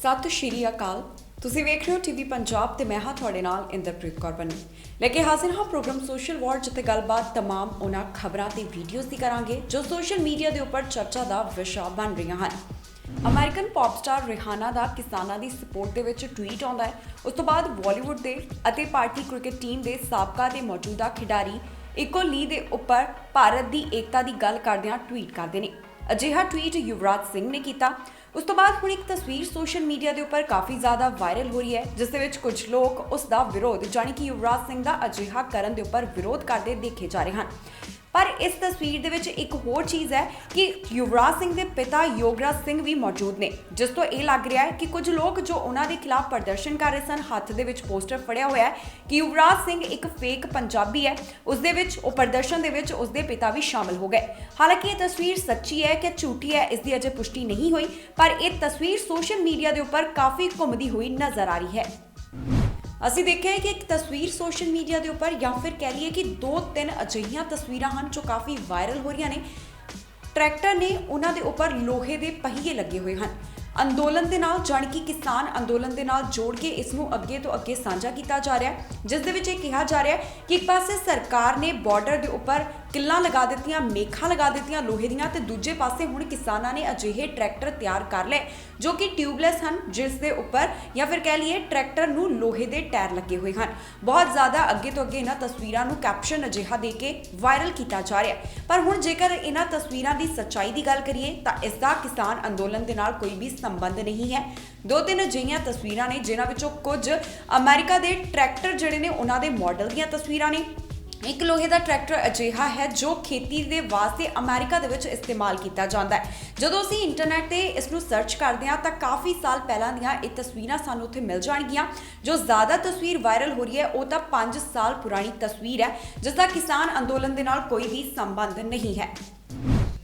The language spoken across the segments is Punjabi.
ਸਤਿ ਸ਼੍ਰੀ ਅਕਾਲ। ਤੁਸੀਂ ਵੇਖ ਰਹੇ ਹੋ ਟੀਵੀ ਪੰਜਾਬ ਤੇ ਮੈਂ ਹਾਂ ਤੁਹਾਡੇ ਨਾਲ ਇੰਦਰਪ੍ਰੀਤ ਕੌਰ ਬਣੀ ਲੈ ਕੇ ਹਾਜ਼ਰ ਹਾਂ ਪ੍ਰੋਗਰਾਮ ਸੋਸ਼ਲ ਵਾਰ, ਜਿੱਥੇ ਗੱਲਬਾਤ ਤਮਾਮ ਉਹਨਾਂ ਖਬਰਾਂ ਤੇ ਵੀਡੀਓਜ਼ ਦੀ ਕਰਾਂਗੇ ਜੋ ਸੋਸ਼ਲ ਮੀਡੀਆ ਦੇ ਉੱਪਰ ਚਰਚਾ ਦਾ ਵਿਸ਼ਾ ਬਣ ਰਹੀਆਂ ਹਨ। ਅਮਰੀਕਨ ਪੌਪ ਸਟਾਰ ਰਿਹਾਨਾ ਦਾ ਕਿਸਾਨਾਂ ਦੀ ਸਪੋਰਟ ਦੇ ਵਿੱਚ ਟਵੀਟ ਆਉਂਦਾ ਹੈ। ਉਸ ਤੋਂ ਬਾਅਦ ਬਾਲੀਵੁੱਡ ਦੇ ਅਤੇ ਭਾਰਤੀ ਕ੍ਰਿਕਟ ਟੀਮ ਦੇ ਸਾਬਕਾ ਤੇ ਮੌਜੂਦਾ ਖਿਡਾਰੀ ਇਕੋ ਲੀ ਦੇ ਉੱਪਰ ਭਾਰਤ ਦੀ ਏਕਤਾ ਦੀ ਗੱਲ ਕਰਦਿਆਂ ਟਵੀਟ ਕਰਦੇ ਨੇ। ਅਜਿਹਾ ਟਵੀਟ ਯੁਵਰਾਜ ਸਿੰਘ ਨੇ ਕੀਤਾ। ਉਸ ਤੋਂ ਬਾਅਦ ਹੁਣ ਇੱਕ ਤਸਵੀਰ ਸੋਸ਼ਲ ਮੀਡੀਆ ਦੇ ਉੱਪਰ ਕਾਫੀ ਜ਼ਿਆਦਾ ਵਾਇਰਲ ਹੋ ਰਹੀ ਹੈ, ਜਿਸ ਦੇ ਵਿੱਚ ਕੁਝ ਲੋਕ ਉਸ ਦਾ ਵਿਰੋਧ ਜਾਣੀ ਕਿ ਯੁਵਰਾਜ ਸਿੰਘ ਦਾ ਅਜਿਹਾ ਕਰਨ ਦੇ ਉੱਪਰ ਵਿਰੋਧ ਕਰਦੇ ਦੇਖੇ ਜਾ ਰਹੇ ਹਨ। ਪਰ ਇਸ ਤਸਵੀਰ ਦੇ ਵਿੱਚ ਇੱਕ ਹੋਰ ਚੀਜ਼ ਹੈ ਕਿ ਯੁਵਰਾਜ ਸਿੰਘ ਦੇ ਪਿਤਾ ਯੋਗਰਾਜ ਸਿੰਘ ਵੀ ਮੌਜੂਦ ਨੇ, ਜਿਸ ਤੋਂ ਇਹ ਲੱਗ ਰਿਹਾ ਹੈ ਕਿ ਕੁਝ ਲੋਕ ਜੋ ਉਹਨਾਂ ਦੇ ਖਿਲਾਫ ਪ੍ਰਦਰਸ਼ਨ ਕਰ ਰਹੇ ਸਨ, ਹੱਥ ਦੇ ਵਿੱਚ ਪੋਸਟਰ ਫੜਿਆ ਹੋਇਆ ਹੈ ਕਿ ਯੁਵਰਾਜ ਸਿੰਘ ਇੱਕ ਫੇਕ ਪੰਜਾਬੀ ਹੈ। ਉਸ ਦੇ ਵਿੱਚ ਉਹ ਪ੍ਰਦਰਸ਼ਨ ਦੇ ਵਿੱਚ ਉਸ ਦੇ ਪਿਤਾ ਵੀ ਸ਼ਾਮਲ ਹੋ ਗਏ। ਹਾਲਾਂਕਿ ਇਹ ਤਸਵੀਰ ਸੱਚੀ ਹੈ ਕਿ ਝੂਠੀ ਹੈ, ਇਸ ਦੀ ਅਜੇ ਪੁਸ਼ਟੀ ਨਹੀਂ ਹੋਈ, ਪਰ ਇਹ ਤਸਵੀਰ ਸੋਸ਼ਲ ਮੀਡੀਆ ਦੇ ਉੱਪਰ ਕਾਫੀ ਘੁੰਮਦੀ ਹੋਈ ਨਜ਼ਰ ਆ ਰਹੀ ਹੈ। ਅਸੀਂ ਦੇਖਿਆ ਹੈ ਕਿ ਇੱਕ ਤਸਵੀਰ ਸੋਸ਼ਲ ਮੀਡੀਆ ਦੇ ਉੱਪਰ ਜਾਂ ਫਿਰ ਕਹਿ ਲਈਏ ਕਿ 2-3 ਅਜਿਹੀਆਂ ਤਸਵੀਰਾਂ ਹਨ ਜੋ ਕਾਫੀ ਵਾਇਰਲ ਹੋ ਰਹੀਆਂ ਨੇ। ਟਰੈਕਟਰ ਨੇ ਉਹਨਾਂ ਦੇ ਉੱਪਰ ਲੋਹੇ ਦੇ ਪਹੀਏ ਲੱਗੇ ਹੋਏ ਹਨ। ਅੰਦੋਲਨ ਦੇ ਨਾਲ ਜਾਣੀ ਕਿ ਕਿਸਾਨ ਅੰਦੋਲਨ ਦੇ ਨਾਲ ਜੋੜ ਕੇ ਇਸ ਨੂੰ ਅੱਗੇ ਤੋਂ ਅੱਗੇ ਸਾਂਝਾ ਕੀਤਾ ਜਾ ਰਿਹਾ ਹੈ, ਜਿਸ ਦੇ ਵਿੱਚ ਇਹ ਕਿਹਾ ਜਾ ਰਿਹਾ ਹੈ ਕਿ ਇੱਕ ਪਾਸੇ ਸਰਕਾਰ ਨੇ ਬਾਰਡਰ ਦੇ ਉੱਪਰ ਕਿੱਲਾਂ ਲਗਾ ਦਿੱਤੀਆਂ, ਮੇਖਾਂ ਲਗਾ ਦਿੱਤੀਆਂ ਲੋਹੇ ਦੀਆਂ, ਤੇ ਦੂਜੇ ਪਾਸੇ ਹੁਣ ਕਿਸਾਨਾਂ ਨੇ ਅਜਿਹੇ ਟਰੈਕਟਰ ਤਿਆਰ ਕਰ ਲਏ ਜੋ ਕਿ ਟਿਊਬਲੈਸ ਹਨ, ਜਿਸ ਦੇ ਉੱਪਰ ਜਾਂ ਫਿਰ ਕਹਿ ਲਈਏ ਟਰੈਕਟਰ ਨੂੰ ਲੋਹੇ ਦੇ ਟਾਇਰ ਲੱਗੇ ਹੋਏ ਹਨ। ਬਹੁਤ ਜ਼ਿਆਦਾ ਅੱਗੇ ਤੋਂ ਅੱਗੇ ਇਹਨਾਂ ਤਸਵੀਰਾਂ ਨੂੰ ਕੈਪਸ਼ਨ ਅਜਿਹਾ ਦੇ ਕੇ ਵਾਇਰਲ ਕੀਤਾ ਜਾ ਰਿਹਾ ਹੈ। ਪਰ ਹੁਣ ਜੇਕਰ ਇਹਨਾਂ ਤਸਵੀਰਾਂ ਦੀ ਸੱਚਾਈ ਦੀ ਗੱਲ ਕਰੀਏ ਤਾਂ ਇਸ ਦਾ ਕਿਸਾਨ ਅੰਦੋਲਨ ਦੇ ਨਾਲ ਕੋਈ ਵੀ ਸੰਬੰਧ ਨਹੀਂ ਹੈ। 2-3 ਅਜਿਹੀਆਂ ਤਸਵੀਰਾਂ ਨੇ ਜਿਨ੍ਹਾਂ ਵਿੱਚੋਂ ਕੁਝ ਅਮਰੀਕਾ ਦੇ ਟਰੈਕਟਰ ਜਿਹੜੇ ਨੇ ਉਹਨਾਂ ਦੇ ਮਾਡਲ ਦੀਆਂ ਤਸਵੀਰਾਂ ਨੇ। ਇੱਕ ਲੋਹੇ ਦਾ ਟਰੈਕਟਰ ਅਜਿਹਾ ਹੈ ਜੋ ਖੇਤੀ ਦੇ ਵਾਸਤੇ ਅਮਰੀਕਾ ਦੇ ਵਿੱਚ ਇਸਤੇਮਾਲ ਕੀਤਾ ਜਾਂਦਾ ਹੈ। ਜਦੋਂ ਅਸੀਂ ਇੰਟਰਨੈਟ ਤੇ ਇਸ ਨੂੰ ਸਰਚ ਕਰਦੇ ਹਾਂ ਤਾਂ ਕਾਫੀ ਸਾਲ ਪਹਿਲਾਂ ਦੀਆਂ ਇਹ ਤਸਵੀਰਾਂ ਸਾਨੂੰ ਉੱਥੇ ਮਿਲ ਜਾਣਗੀਆਂ। ਜੋ ਜ਼ਿਆਦਾ ਤਸਵੀਰ ਵਾਇਰਲ ਹੋ ਰਹੀ ਹੈ ਉਹ ਤਾਂ 5 ਸਾਲ ਪੁਰਾਣੀ ਤਸਵੀਰ ਹੈ, ਜਿਸ ਦਾ ਕਿਸਾਨ ਅੰਦੋਲਨ ਦੇ ਨਾਲ ਕੋਈ ਵੀ ਸੰਬੰਧ ਨਹੀਂ ਹੈ।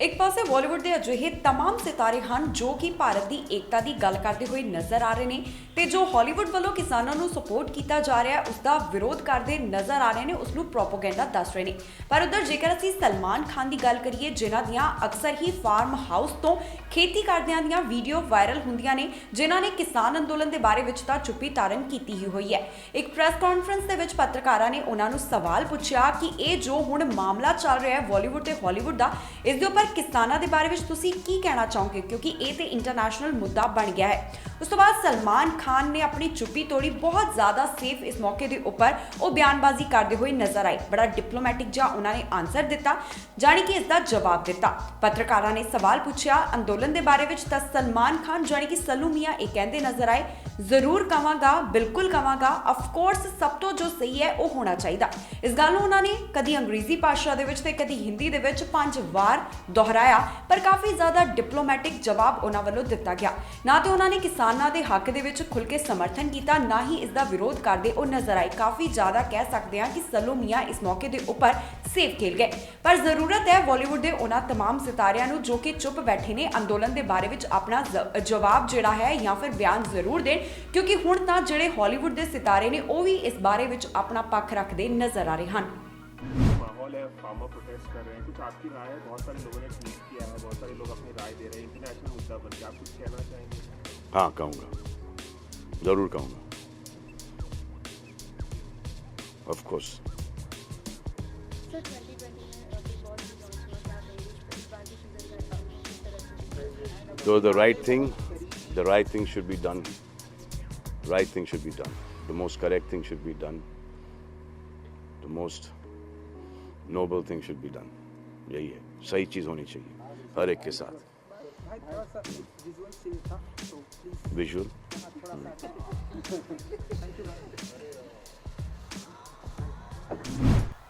ਇੱਕ ਪਾਸੇ ਬਾਲੀਵੁੱਡ ਦੇ ਅਜਿਹੇ तमाम ਸਿਤਾਰੇ ਹਨ ਜੋ ਕਿ ਭਾਰਤ ਦੀ ਏਕਤਾ ਦੀ ਗੱਲ ਕਰਦੇ ਹੋਏ ਨਜ਼ਰ ਆ ਰਹੇ ਨੇ, ਤੇ ਜੋ ਹਾਲੀਵੁੱਡ ਵੱਲੋਂ ਕਿਸਾਨਾਂ ਨੂੰ ਸਪੋਰਟ ਕੀਤਾ ਜਾ ਰਿਹਾ ਹੈ ਉਸ ਦਾ ਵਿਰੋਧ ਕਰਦੇ ਨਜ਼ਰ ਆ ਰਹੇ ਨੇ, ਉਸ ਨੂੰ ਪ੍ਰੋਪੇਗੈਂਡਾ ਦੱਸ ਰਹੇ ਨੇ। ਪਰ ਉਧਰ ਜੇਕਰ ਅਸੀਂ ਸਲਮਾਨ ਖਾਨ ਦੀ ਗੱਲ ਕਰੀਏ, ਜਿਨ੍ਹਾਂ ਦੀਆਂ ਅਕਸਰ ਹੀ ਫਾਰਮ ਹਾਊਸ ਤੋਂ ਖੇਤੀ ਕਰਦਿਆਂ ਦੀਆਂ ਵੀਡੀਓ ਵਾਇਰਲ ਹੁੰਦੀਆਂ ਨੇ, ਜਿਨ੍ਹਾਂ ਨੇ ਕਿਸਾਨ ਅੰਦੋਲਨ ਦੇ ਬਾਰੇ ਵਿੱਚ ਤਾਂ ਚੁੱਪੀ ਧਾਰਨ ਕੀਤੀ ਹੀ ਹੋਈ ਹੈ। ਇੱਕ ਪ੍ਰੈਸ ਕਾਨਫਰੰਸ ਦੇ ਵਿੱਚ ਪੱਤਰਕਾਰਾਂ ਨੇ ਉਹਨਾਂ ਨੂੰ ਸਵਾਲ ਪੁੱਛਿਆ ਕਿ ਇਹ ਜੋ ਹੁਣ ਮਾਮਲਾ ਚੱਲ ਰਿਹਾ ਹੈ ਬਾਲੀਵੁੱਡ ਤੇ ਹਾਲੀਵੁੱਡ ਦਾ, ਇਸ ਦੇ ਉੱਪਰ ਕਿਸਾਨਾਂ ਦੇ ਬਾਰੇ ਵਿੱਚ ਤੁਸੀਂ ਕੀ ਕਹਿਣਾ ਚਾਹੋਗੇ, ਕਿਉਂਕਿ ਇਹ ਤੇ ਇੰਟਰਨੈਸ਼ਨਲ ਮੁੱਦਾ ਬਣ ਗਿਆ ਹੈ। ਉਸ ਤੋਂ ਬਾਅਦ ਸਲਮਾਨ ਖਾਨ ਨੇ ਆਪਣੀ ਚੁੱਪੀ ਤੋੜੀ, ਬਹੁਤ ਜ਼ਿਆਦਾ ਸੇਫ ਇਸ ਮੌਕੇ ਦੇ ਉੱਪਰ ਉਹ ਬਿਆਨਬਾਜ਼ੀ ਕਰਦੇ ਹੋਏ ਨਜ਼ਰ ਆਏ। ਬੜਾ ਡਿਪਲੋਮੈਟਿਕ ਜਿਹਾ ਉਹਨਾਂ ਨੇ ਆਨਸਰ ਦਿੱਤਾ, ਜਾਣੀ ਕਿ ਇਸ ਦਾ ਜਵਾਬ ਦਿੱਤਾ। ਪੱਤਰਕਾਰਾਂ ਨੇ ਸਵਾਲ ਪੁੱਛਿਆ ਅੰਦੋਲਨ ਦੇ ਬਾਰੇ ਵਿੱਚ ਤਾਂ ਸਲਮਾਨ ਖਾਨ ਜਾਣੀ ਕਿ ਸੱਲੂ ਮੀਆਂ ਇਹ ਕਹਿੰਦੇ ਨਜ਼ਰ ਆਏ, ਜ਼ਰੂਰ ਕਵਾਂਗਾ, ਬਿਲਕੁਲ ਕਵਾਂਗਾ, ਅਫਕੋਰਸ ਸਭ ਤੋਂ ਜੋ ਸਹੀ ਹੈ ਉਹ ਹੋਣਾ ਚਾਹੀਦਾ। ਇਸ ਗੱਲ ਨੂੰ ਉਹਨਾਂ ਨੇ ਕਦੀ ਅੰਗਰੇਜ਼ੀ ਭਾਸ਼ਾ ਦੇ ਵਿੱਚ ਤੇ ਕਦੀ ਹਿੰਦੀ ਦੇ ਵਿੱਚ 5 ਵਾਰ ਦੁਹਰਾਇਆ, ਪਰ ਕਾਫੀ ਜ਼ਿਆਦਾ ਡਿਪਲੋਮੈਟਿਕ ਜਵਾਬ ਉਹਨਾਂ ਵੱਲੋਂ ਦਿੱਤਾ ਗਿਆ। ਨਾ ਤੇ ਉਹਨਾਂ ਨੇ ਕਿਸਾਨਾਂ ਦੇ ਹੱਕ ਦੇ ਵਿੱਚ ਖੁੱਲ੍ਹ ਕੇ ਸਮਰਥਨ ਕੀਤਾ, ਨਾ ਹੀ ਇਸ ਦਾ ਵਿਰੋਧ ਕਰਦੇ ਉਹ ਨਜ਼ਰ ਆਏ। ਕਾਫੀ ਜ਼ਿਆਦਾ ਕਹਿ ਸਕਦੇ ਹਾਂ ਕਿ ਸੱਲੂ ਮੀਆਂ ਇਸ ਮੌਕੇ ਦੇ ਉੱਪਰ ਸੇਫ ਖੇਲ ਗਏ। ਪਰ ਜ਼ਰੂਰਤ ਹੈ ਬਾਲੀਵੁੱਡ ਦੇ ਉਹਨਾਂ तमाम ਸਿਤਾਰਿਆਂ ਨੂੰ ਜੋ ਕਿ ਚੁੱਪ ਬੈਠੇ ਨੇ ਅੰਦੋਲਨ ਦੇ ਬਾਰੇ ਵਿੱਚ ਆਪਣਾ ਜਵਾਬ ਜਿਹੜਾ ਹੈ ਜਾਂ ਫਿਰ ਬਿਆਨ ਜ਼ਰੂਰ ਦੇਣ, ਕਿਉਂਕਿ ਹੁਣ ਤਾਂ ਜਿਹੜੇ ਹਾਲੀਵੁੱਡ ਦੇ ਸਿਤਾਰੇ ਨੇ ਉਹ ਵੀ ਇਸ ਬਾਰੇ ਵਿੱਚ ਆਪਣਾ ਪੱਖ ਰੱਖਦੇ ਨਜ਼ਰ ਆ ਰਹੇ ਹਨ। माहौल है, फार्मर प्रोटेस्ट कर रहे हैं, कुछ आपकी राय है? बहुत सारे लोगों ने ट्वीट किया है, बहुत सारे लोग अपनी राय दे रहे हैं, इंटरनेशनल मुद्दा बन गया, आप कुछ कहना चाहेंगे? हाँ कहूँगा, ज़रूर कहूँगा, of course. So the right thing should be done. Right thing should be done. The most correct thing should be done. The most noble thing should be done. यही है, सही चीज़ होनी चाहिए हर एक के साथ। विजुअल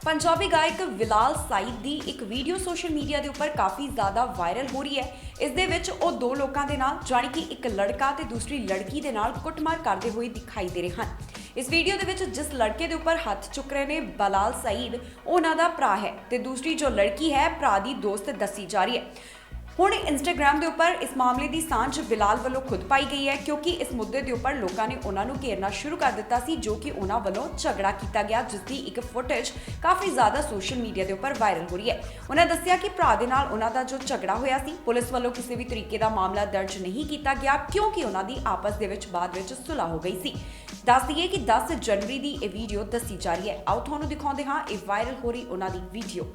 पंजाबी गायक विलाल साइद ਦੀ ਇੱਕ ਵੀਡੀਓ ਸੋਸ਼ਲ ਮੀਡੀਆ ਦੇ ਉੱਪਰ ਕਾਫੀ ਜ਼ਿਆਦਾ ਵਾਇਰਲ ਹੋ ਰਹੀ ਹੈ। ਇਸ ਦੇ ਵਿੱਚ ਉਹ ਦੋ ਲੋਕਾਂ ਦੇ ਨਾਲ ਜਾਣੀ ਕਿ ਇੱਕ ਲੜਕਾ ਤੇ ਦੂਸਰੀ ਲੜਕੀ ਦੇ ਨਾਲ ਕੁੱਟਮਾਰ ਕਰਦੇ ਹੋਏ ਦਿਖਾਈ ਦੇ ਰਹੇ ਹਨ। ਇਸ ਵੀਡੀਓ ਦੇ ਵਿੱਚ ਜਿਸ ਲੜਕੇ ਦੇ ਉੱਪਰ ਹੱਥ ਚੁੱਕ ਰਹੇ ਨੇ ਵਿਲਾਲ ਸਾਈਦ, ਉਹਨਾਂ ਦਾ ਭਰਾ ਹੈ ਤੇ ਦੂਸਰੀ ਜੋ ਲੜਕੀ ਹੈ ਭਰਾ ਦੀ ਦੋਸਤ ਦੱਸੀ ਜਾ ਰਹੀ ਹੈ। ਹੁਣ ਇੰਸਟਾਗ੍ਰਾਮ ਦੇ ਉੱਪਰ ਇਸ ਮਾਮਲੇ ਦੀ ਸਾਂਝ ਬਿਲਾਲ ਵੱਲੋਂ ਖੁਦ ਪਾਈ ਗਈ ਹੈ, ਕਿਉਂਕਿ ਇਸ ਮੁੱਦੇ ਦੇ ਉੱਪਰ ਲੋਕਾਂ ਨੇ ਉਹਨਾਂ ਨੂੰ ਘੇਰਨਾ ਸ਼ੁਰੂ ਕਰ ਦਿੱਤਾ ਸੀ, ਜੋ ਕਿ ਉਹਨਾਂ ਵੱਲੋਂ ਝਗੜਾ ਕੀਤਾ ਗਿਆ, ਜਿਸ ਦੀ ਇੱਕ ਫੁਟੇਜ ਕਾਫੀ ਜ਼ਿਆਦਾ ਸੋਸ਼ਲ ਮੀਡੀਆ ਦੇ ਉੱਪਰ ਵਾਇਰਲ ਹੋ ਰਹੀ ਹੈ। ਉਹਨਾਂ ਦੱਸਿਆ ਕਿ ਭਰਾ ਦੇ ਨਾਲ ਉਹਨਾਂ ਦਾ ਜੋ ਝਗੜਾ ਹੋਇਆ ਸੀ, ਪੁਲਿਸ ਵੱਲੋਂ ਕਿਸੇ ਵੀ ਤਰੀਕੇ ਦਾ ਮਾਮਲਾ ਦਰਜ ਨਹੀਂ ਕੀਤਾ ਗਿਆ, ਕਿਉਂਕਿ ਉਹਨਾਂ ਦੀ ਆਪਸ ਦੇ ਵਿੱਚ ਬਾਅਦ ਵਿੱਚ ਸੁਲ੍ਹਾ ਹੋ ਗਈ ਸੀ। ਦੱਸ ਦਈਏ ਕਿ 10 ਜਨਵਰੀ ਦੀ ਇਹ ਵੀਡੀਓ ਦੱਸੀ ਜਾ ਰਹੀ ਹੈ। ਆਓ ਤੁਹਾਨੂੰ ਦਿਖਾਉਂਦੇ ਹਾਂ ਇਹ ਵਾਇਰਲ ਹੋ ਰਹੀ ਉਹਨਾਂ ਦੀ ਵੀਡੀਓ।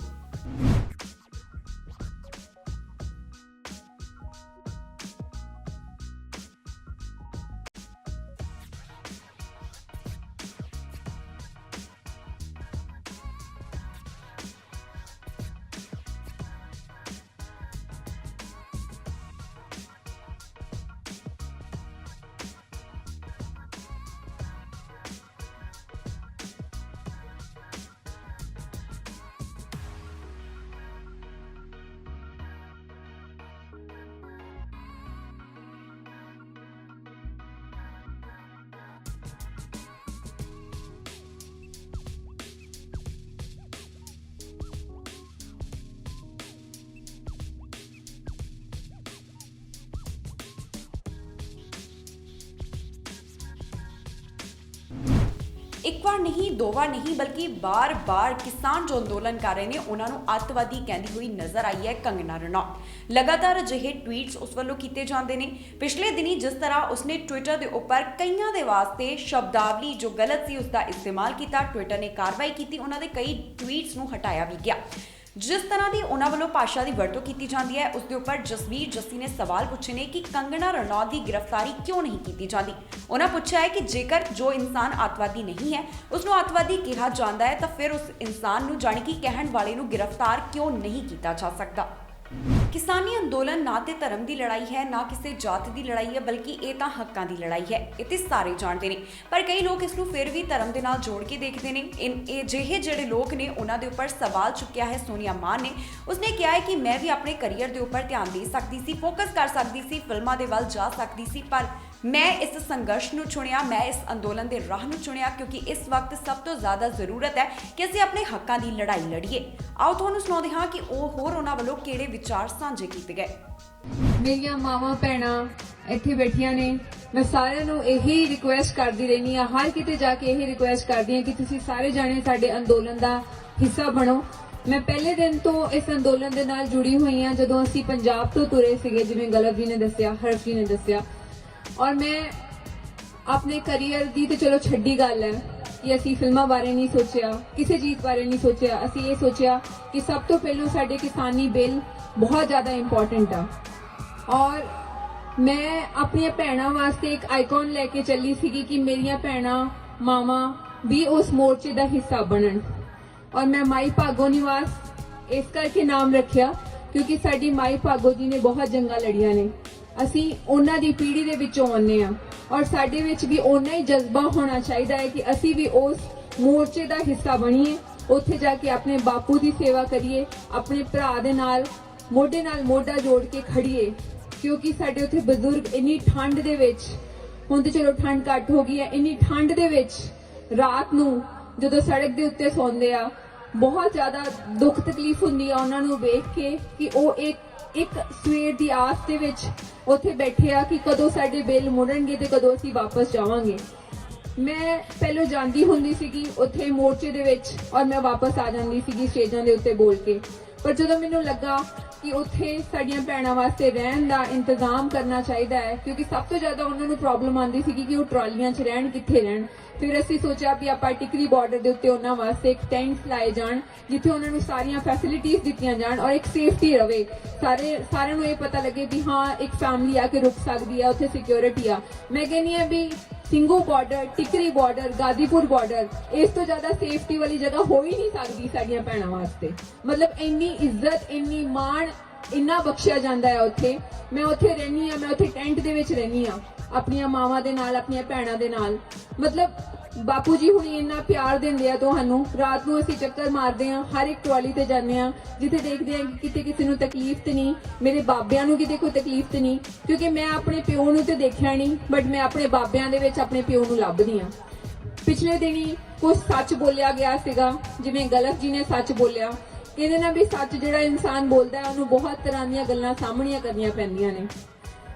ਇੱਕ ਵਾਰ ਨਹੀਂ, ਦੋ ਵਾਰ ਨਹੀਂ, ਬਲਕਿ ਬਾਰ-ਬਾਰ ਕਿਸਾਨ ਜੋ ਅੰਦੋਲਨ ਕਰ ਰਹੇ ਨੇ ਉਹਨਾਂ ਨੂੰ ਅੱਤਵਾਦੀ ਕਹਿੰਦੀ ਹੋਈ ਨਜ਼ਰ ਆਈ ਹੈ ਕੰਗਨਾ ਰਣੌਤ। ਲਗਾਤਾਰ ਅਜਿਹੇ ਟਵੀਟਸ ਉਸ ਵੱਲੋਂ ਕੀਤੇ ਜਾਂਦੇ ਨੇ। ਪਿਛਲੇ ਦਿਨੀ ਜਿਸ ਤਰ੍ਹਾਂ ਉਸਨੇ ਟਵਿੱਟਰ ਦੇ ਉੱਪਰ ਕਈਆਂ ਦੇ ਵਾਸਤੇ ਸ਼ਬਦਾਵਲੀ ਜੋ ਗਲਤ ਸੀ ਉਸ ਦਾ ਇਸਤੇਮਾਲ ਕੀਤਾ, ਟਵਿੱਟਰ ਨੇ ਕਾਰਵਾਈ ਕੀਤੀ, ਉਹਨਾਂ ਦੇ ਕਈ ਟਵੀਟਸ ਨੂੰ ਹਟਾਇਆ ਵੀ ਗਿਆ। ਜਿਸ ਤਰ੍ਹਾਂ ਦੀ ਉਹਨਾਂ ਵੱਲੋਂ ਭਾਸ਼ਾ ਦੀ ਵਰਤੋਂ ਕੀਤੀ ਜਾਂਦੀ ਹੈ, ਉਸ ਦੇ ਉੱਪਰ ਜਸਵੀਰ ਜੱਸੀ ਨੇ ਸਵਾਲ ਪੁੱਛੇ ਨੇ ਕਿ ਕੰਗਨਾ ਰਣੌਤ ਦੀ ਗ੍ਰਿਫਤਾਰੀ ਕਿਉਂ ਨਹੀਂ ਕੀਤੀ ਜਾਂਦੀ। ਉਹਨਾਂ ਪੁੱਛਿਆ ਹੈ ਕਿ ਜੇਕਰ ਜੋ ਇਨਸਾਨ ਅੱਤਵਾਦੀ ਨਹੀਂ ਹੈ ਉਸ ਨੂੰ ਅੱਤਵਾਦੀ ਕਿਹਾ ਜਾਂਦਾ ਹੈ ਤਾਂ ਫਿਰ ਉਸ ਇਨਸਾਨ ਨੂੰ ਜਾਣੀ ਕਿ ਕਹਿਣ ਵਾਲੇ ਨੂੰ ਗ੍ਰਿਫਤਾਰ ਕਿਉਂ ਨਹੀਂ ਕੀਤਾ ਜਾ ਸਕਦਾ। ਕਿਸਾਨੀ ਅੰਦੋਲਨ ਨਾ ਤੇ ਧਰਮ ਦੀ ਲੜਾਈ ਹੈ, ਨਾ ਕਿਸੇ ਜਾਤ ਦੀ ਲੜਾਈ ਹੈ, ਬਲਕਿ ਇਹ ਤਾਂ ਹੱਕਾਂ ਦੀ ਲੜਾਈ ਹੈ। ਇਹ ਤੇ ਸਾਰੇ ਜਾਣਦੇ ਨੇ, ਪਰ ਕਈ ਲੋਕ ਇਸ ਨੂੰ ਫਿਰ ਵੀ ਧਰਮ ਦੇ ਨਾਲ ਜੋੜ ਕੇ ਦੇਖਦੇ ਨੇ। ਇਹ ਜਿਹੇ ਜਿਹੜੇ ਲੋਕ ਨੇ ਉਹਨਾਂ ਦੇ ਉੱਪਰ ਸਵਾਲ ਚੁੱਕਿਆ ਹੈ ਸੋਨੀਆ ਮਾਨ ਨੇ। ਉਸਨੇ ਕਿਹਾ ਹੈ ਕਿ ਮੈਂ ਵੀ ਆਪਣੇ ਕਰੀਅਰ ਦੇ ਉੱਪਰ ਧਿਆਨ ਦੇ ਸਕਦੀ ਸੀ, ਫੋਕਸ ਕਰ ਸਕਦੀ ਸੀ, ਫਿਲਮਾਂ ਦੇ ਵੱਲ ਜਾ ਸਕਦੀ ਸੀ, ਪਰ ਮੈਂ ਇਸ ਸੰਘਰਸ਼ ਨੂੰ ਚੁਣਿਆ, ਮੈਂ ਇਸ ਅੰਦੋਲਨ ਦੇ ਰਾਹ ਨੂੰ ਚੁਣਿਆ, ਕਿਉਂਕਿ ਇਸ ਵਕਤ ਸਭ ਤੋਂ ਜ਼ਿਆਦਾ ਜ਼ਰੂਰਤ ਹੈ ਕਿ ਅਸੀਂ ਆਪਣੇ ਹੱਕਾਂ ਦੀ ਲੜਾਈ ਲੜੀਏ। ਆਓ ਤੁਹਾਨੂੰ ਸੁਣਾਉਂਦੇ ਹਾਂ ਕਿ ਉਹ ਹੋਰ ਉਹਨਾਂ ਵੱਲੋਂ ਕਿਹੜੇ ਵਿਚਾਰ ਸਾਂਝੇ ਕੀਤੇ ਗਏ। ਮੇਰੀਆਂ ਮਾਵਾਂ ਭੈਣਾਂ ਇੱਥੇ ਬੈਠੀਆਂ ਨੇ, ਮੈਂ ਸਾਰਿਆਂ ਨੂੰ ਇਹੀ ਰਿਕੁਐਸਟ ਕਰਦੀ ਰਹਿੰਦੀ ਹਾਂ, ਹਰ ਕਿਤੇ ਜਾ ਕੇ ਇਹੀ ਰਿਕੁਐਸਟ ਕਰਦੀ ਹਾਂ ਕਿ ਤੁਸੀਂ ਸਾਰੇ ਜਾਣੇ ਸਾਡੇ ਅੰਦੋਲਨ ਦਾ ਹਿੱਸਾ ਬਣੋ। ਮੈਂ ਪਹਿਲੇ ਦਿਨ ਤੋਂ ਇਸ ਅੰਦੋਲਨ ਦੇ ਨਾਲ ਜੁੜੀ ਹੋਈ ਹਾਂ, ਜਦੋਂ ਅਸੀਂ ਪੰਜਾਬ ਤੋਂ ਤੁਰੇ ਸੀਗੇ, ਜਿਵੇਂ ਗਲਬ ਜੀ ਨੇ ਦੱਸਿਆ, ਹਰਸ਼ ਜੀ ਨੇ ਦੱਸਿਆ। ਔਰ ਮੈਂ ਆਪਣੇ ਕਰੀਅਰ ਦੀ ਤੇ ਚਲੋ ਛੱਡੀ ਗੱਲ ਹੈ ਕਿ ਅਸੀਂ ਫਿਲਮਾਂ ਬਾਰੇ ਨਹੀਂ ਸੋਚਿਆ, ਕਿਸੇ ਚੀਜ਼ ਬਾਰੇ ਨਹੀਂ ਸੋਚਿਆ। ਅਸੀਂ ਇਹ ਸੋਚਿਆ ਕਿ ਸਭ ਤੋਂ ਪਹਿਲਾਂ ਸਾਡੇ ਕਿਸਾਨੀ ਬਿੱਲ ਬਹੁਤ ਜ਼ਿਆਦਾ ਇੰਪੋਰਟੈਂਟ ਆ। ਔਰ ਮੈਂ ਆਪਣੀਆਂ ਭੈਣਾਂ ਵਾਸਤੇ ਇੱਕ ਆਈਕਨ ਲੈ ਕੇ ਚੱਲੀ ਸੀਗੀ ਕਿ ਮੇਰੀਆਂ ਭੈਣਾਂ ਮਾਵਾਂ ਵੀ ਉਸ ਮੋਰਚੇ ਦਾ ਹਿੱਸਾ ਬਣਨ। ਔਰ ਮੈਂ ਮਾਈ ਭਾਗੋ ਨਿਵਾਸ ਇਸ ਕਰਕੇ ਨਾਮ ਰੱਖਿਆ ਕਿਉਂਕਿ ਸਾਡੀ ਮਾਈ ਭਾਗੋ ਜੀ ਨੇ ਬਹੁਤ ਜੰਗਾਂ ਲੜੀਆਂ ਨੇ। ਅਸੀਂ ਉਹਨਾਂ ਦੀ ਪੀੜ੍ਹੀ ਦੇ ਵਿੱਚੋਂ ਆਉਂਦੇ ਹਾਂ ਔਰ ਸਾਡੇ ਵਿੱਚ ਵੀ ਓਨਾ ਹੀ ਜਜ਼ਬਾ ਹੋਣਾ ਚਾਹੀਦਾ ਹੈ ਕਿ ਅਸੀਂ ਵੀ ਉਸ ਮੋਰਚੇ ਦਾ ਹਿੱਸਾ ਬਣੀਏ, ਉੱਥੇ ਜਾ ਕੇ ਆਪਣੇ ਬਾਪੂ ਦੀ ਸੇਵਾ ਕਰੀਏ, ਆਪਣੇ ਭਰਾ ਦੇ ਨਾਲ ਮੋਢਾ ਜੋੜ ਕੇ ਖੜੀਏ। ਕਿਉਂਕਿ ਸਾਡੇ ਉੱਥੇ ਬਜ਼ੁਰਗ ਇੰਨੀ ਠੰਡ ਦੇ ਵਿੱਚ, ਹੁਣ ਤੇ ਚਲੋ ਠੰਡ ਘੱਟ ਹੋ ਗਈ ਹੈ, ਇੰਨੀ ਠੰਡ ਦੇ ਵਿੱਚ ਰਾਤ ਨੂੰ ਜਦੋਂ ਸੜਕ ਦੇ ਉੱਤੇ ਸੌਂਦੇ ਆ, ਬਹੁਤ ਜ਼ਿਆਦਾ ਦੁੱਖ ਤਕਲੀਫ ਹੁੰਦੀ ਆ ਉਹਨਾਂ ਨੂੰ ਵੇਖ ਕੇ ਕਿ ਉਹ ਇੱਕ ਸਵੇਰ ਦੀ ਆਸ ਦੇ ਵਿੱਚ ਉੱਥੇ ਬੈਠੇ ਆ ਕਿ ਕਦੋਂ ਸਾਡੇ ਬਿੱਲ ਮੁੜਨਗੇ ਤੇ ਕਦੋਂ ਅਸੀਂ ਵਾਪਸ ਜਾਵਾਂਗੇ। ਮੈਂ ਪਹਿਲਾਂ ਜਾਂਦੀ ਹੁੰਦੀ ਸੀਗੀ ਉੱਥੇ ਮੋਰਚੇ ਦੇ ਵਿੱਚ ਔਰ ਮੈਂ ਵਾਪਸ ਆ ਜਾਂਦੀ ਸੀਗੀ ਸਟੇਜਾਂ ਦੇ ਉੱਤੇ ਬੋਲ ਕੇ, ਪਰ ਜਦੋਂ ਮੈਨੂੰ ਲੱਗਾ ਕਿ ਉੱਥੇ ਸਾਡੀਆਂ ਭੈਣਾਂ ਵਾਸਤੇ ਰਹਿਣ ਦਾ ਇੰਤਜ਼ਾਮ ਕਰਨਾ ਚਾਹੀਦਾ ਹੈ, ਕਿਉਂਕਿ ਸਭ ਤੋਂ ਜ਼ਿਆਦਾ ਉਹਨਾਂ ਨੂੰ ਪ੍ਰੋਬਲਮ ਆਉਂਦੀ ਸੀਗੀ ਕਿ ਉਹ ਟਰਾਲੀਆਂ 'ਚ ਰਹਿਣ, ਕਿੱਥੇ ਰਹਿਣ। ਫਿਰ ਅਸੀਂ ਸੋਚਿਆ ਵੀ ਆਪਾਂ ਟਿਕਰੀ ਬਾਰਡਰ ਦੇ ਉੱਤੇ ਉਹਨਾਂ ਵਾਸਤੇ ਇੱਕ ਟੈਂਟ ਲਾਏ ਜਾਣ ਜਿੱਥੇ ਉਹਨਾਂ ਨੂੰ ਸਾਰੀਆਂ ਫੈਸਿਲਿਟੀਆਂ ਦਿੱਤੀਆਂ ਜਾਣ ਔਰ ਇੱਕ ਸੇਫਟੀ ਰਵੇ, ਸਾਰਿਆਂ ਨੂੰ ਇਹ ਪਤਾ ਲੱਗੇ ਵੀ ਹਾਂ ਇੱਕ ਫੈਮਿਲੀ ਆ ਕੇ ਰੁਕ ਸਕਦੀ ਆ, ਉੱਥੇ ਸਿਕਿਉਰਿਟੀ ਆ। ਮੈਂ ਕਹਿੰਦੀ ਆ ਵੀ Singhu border, Tikri border, Ghazipur border, ਇਸ ਤੋਂ ਜ਼ਿਆਦਾ ਸੇਫਟੀ ਵਾਲੀ ਜਗ੍ਹਾ ਹੋ ਹੀ ਨਹੀਂ ਸਕਦੀ ਸਾਡੀਆਂ ਭੈਣਾਂ ਵਾਸਤੇ। ਮਤਲਬ ਇੰਨੀ ਇੱਜ਼ਤ, ਇੰਨੀ ਮਾਣ, ਇੰਨਾ ਬਖਸ਼ਿਆ ਜਾਂਦਾ ਹੈ ਉੱਥੇ। ਮੈਂ ਉੱਥੇ ਰਹਿੰਦੀ ਹਾਂ, ਮੈਂ ਉੱਥੇ ਟੈਂਟ ਦੇ ਵਿੱਚ ਰਹਿੰਦੀ ਹਾਂ ਆਪਣੀਆਂ ਮਾਵਾਂ ਦੇ ਨਾਲ, ਆਪਣੀਆਂ ਭੈਣਾਂ ਦੇ ਨਾਲ। ਮਤਲਬ ਬਾਪੂ ਜੀ ਹੁਣੀ ਇੰਨਾ ਪਿਆਰ ਦਿੰਦੇ ਆ ਤੁਹਾਨੂੰ। ਰਾਤ ਨੂੰ ਅਸੀਂ ਚੱਕਰ ਮਾਰਦੇ ਹਾਂ, ਹਰ ਇੱਕ ਟਰਾਲੀ ਤੇ ਜਾਂਦੇ ਹਾਂ ਜਿੱਥੇ ਦੇਖਦੇ ਹਾਂ ਕਿ ਕਿਤੇ ਕਿਸੇ ਨੂੰ ਤਕਲੀਫ ਤੇ ਨਹੀਂ, ਮੇਰੇ ਬਾਬਿਆਂ ਨੂੰ ਕਿਤੇ ਕੋਈ ਤਕਲੀਫ ਤੇ ਨਹੀਂ, ਕਿਉਂਕਿ ਮੈਂ ਆਪਣੇ ਪਿਓ ਨੂੰ ਤੇ ਦੇਖਿਆ ਨਹੀਂ, ਬਟ ਮੈਂ ਆਪਣੇ ਬਾਬਿਆਂ ਦੇ ਵਿੱਚ ਆਪਣੇ ਪਿਓ ਨੂੰ ਲੱਭਦੀ ਹਾਂ। ਪਿਛਲੇ ਦਿਨੀ ਕੁਝ ਸੱਚ ਬੋਲਿਆ ਗਿਆ ਸੀਗਾ, ਜਿਵੇਂ ਗਲਤ ਜੀ ਨੇ ਸੱਚ ਬੋਲਿਆ ਕਹਿੰਦੇ ਨਾ ਵੀ ਸੱਚ ਜਿਹੜਾ ਇਨਸਾਨ ਬੋਲਦਾ ਹੈ ਉਹਨੂੰ ਬਹੁਤ ਤਰ੍ਹਾਂ ਦੀਆਂ ਗੱਲਾਂ ਸਾਹਮਣੀਆਂ ਕਰਨੀਆਂ ਪੈਂਦੀਆਂ ਨੇ।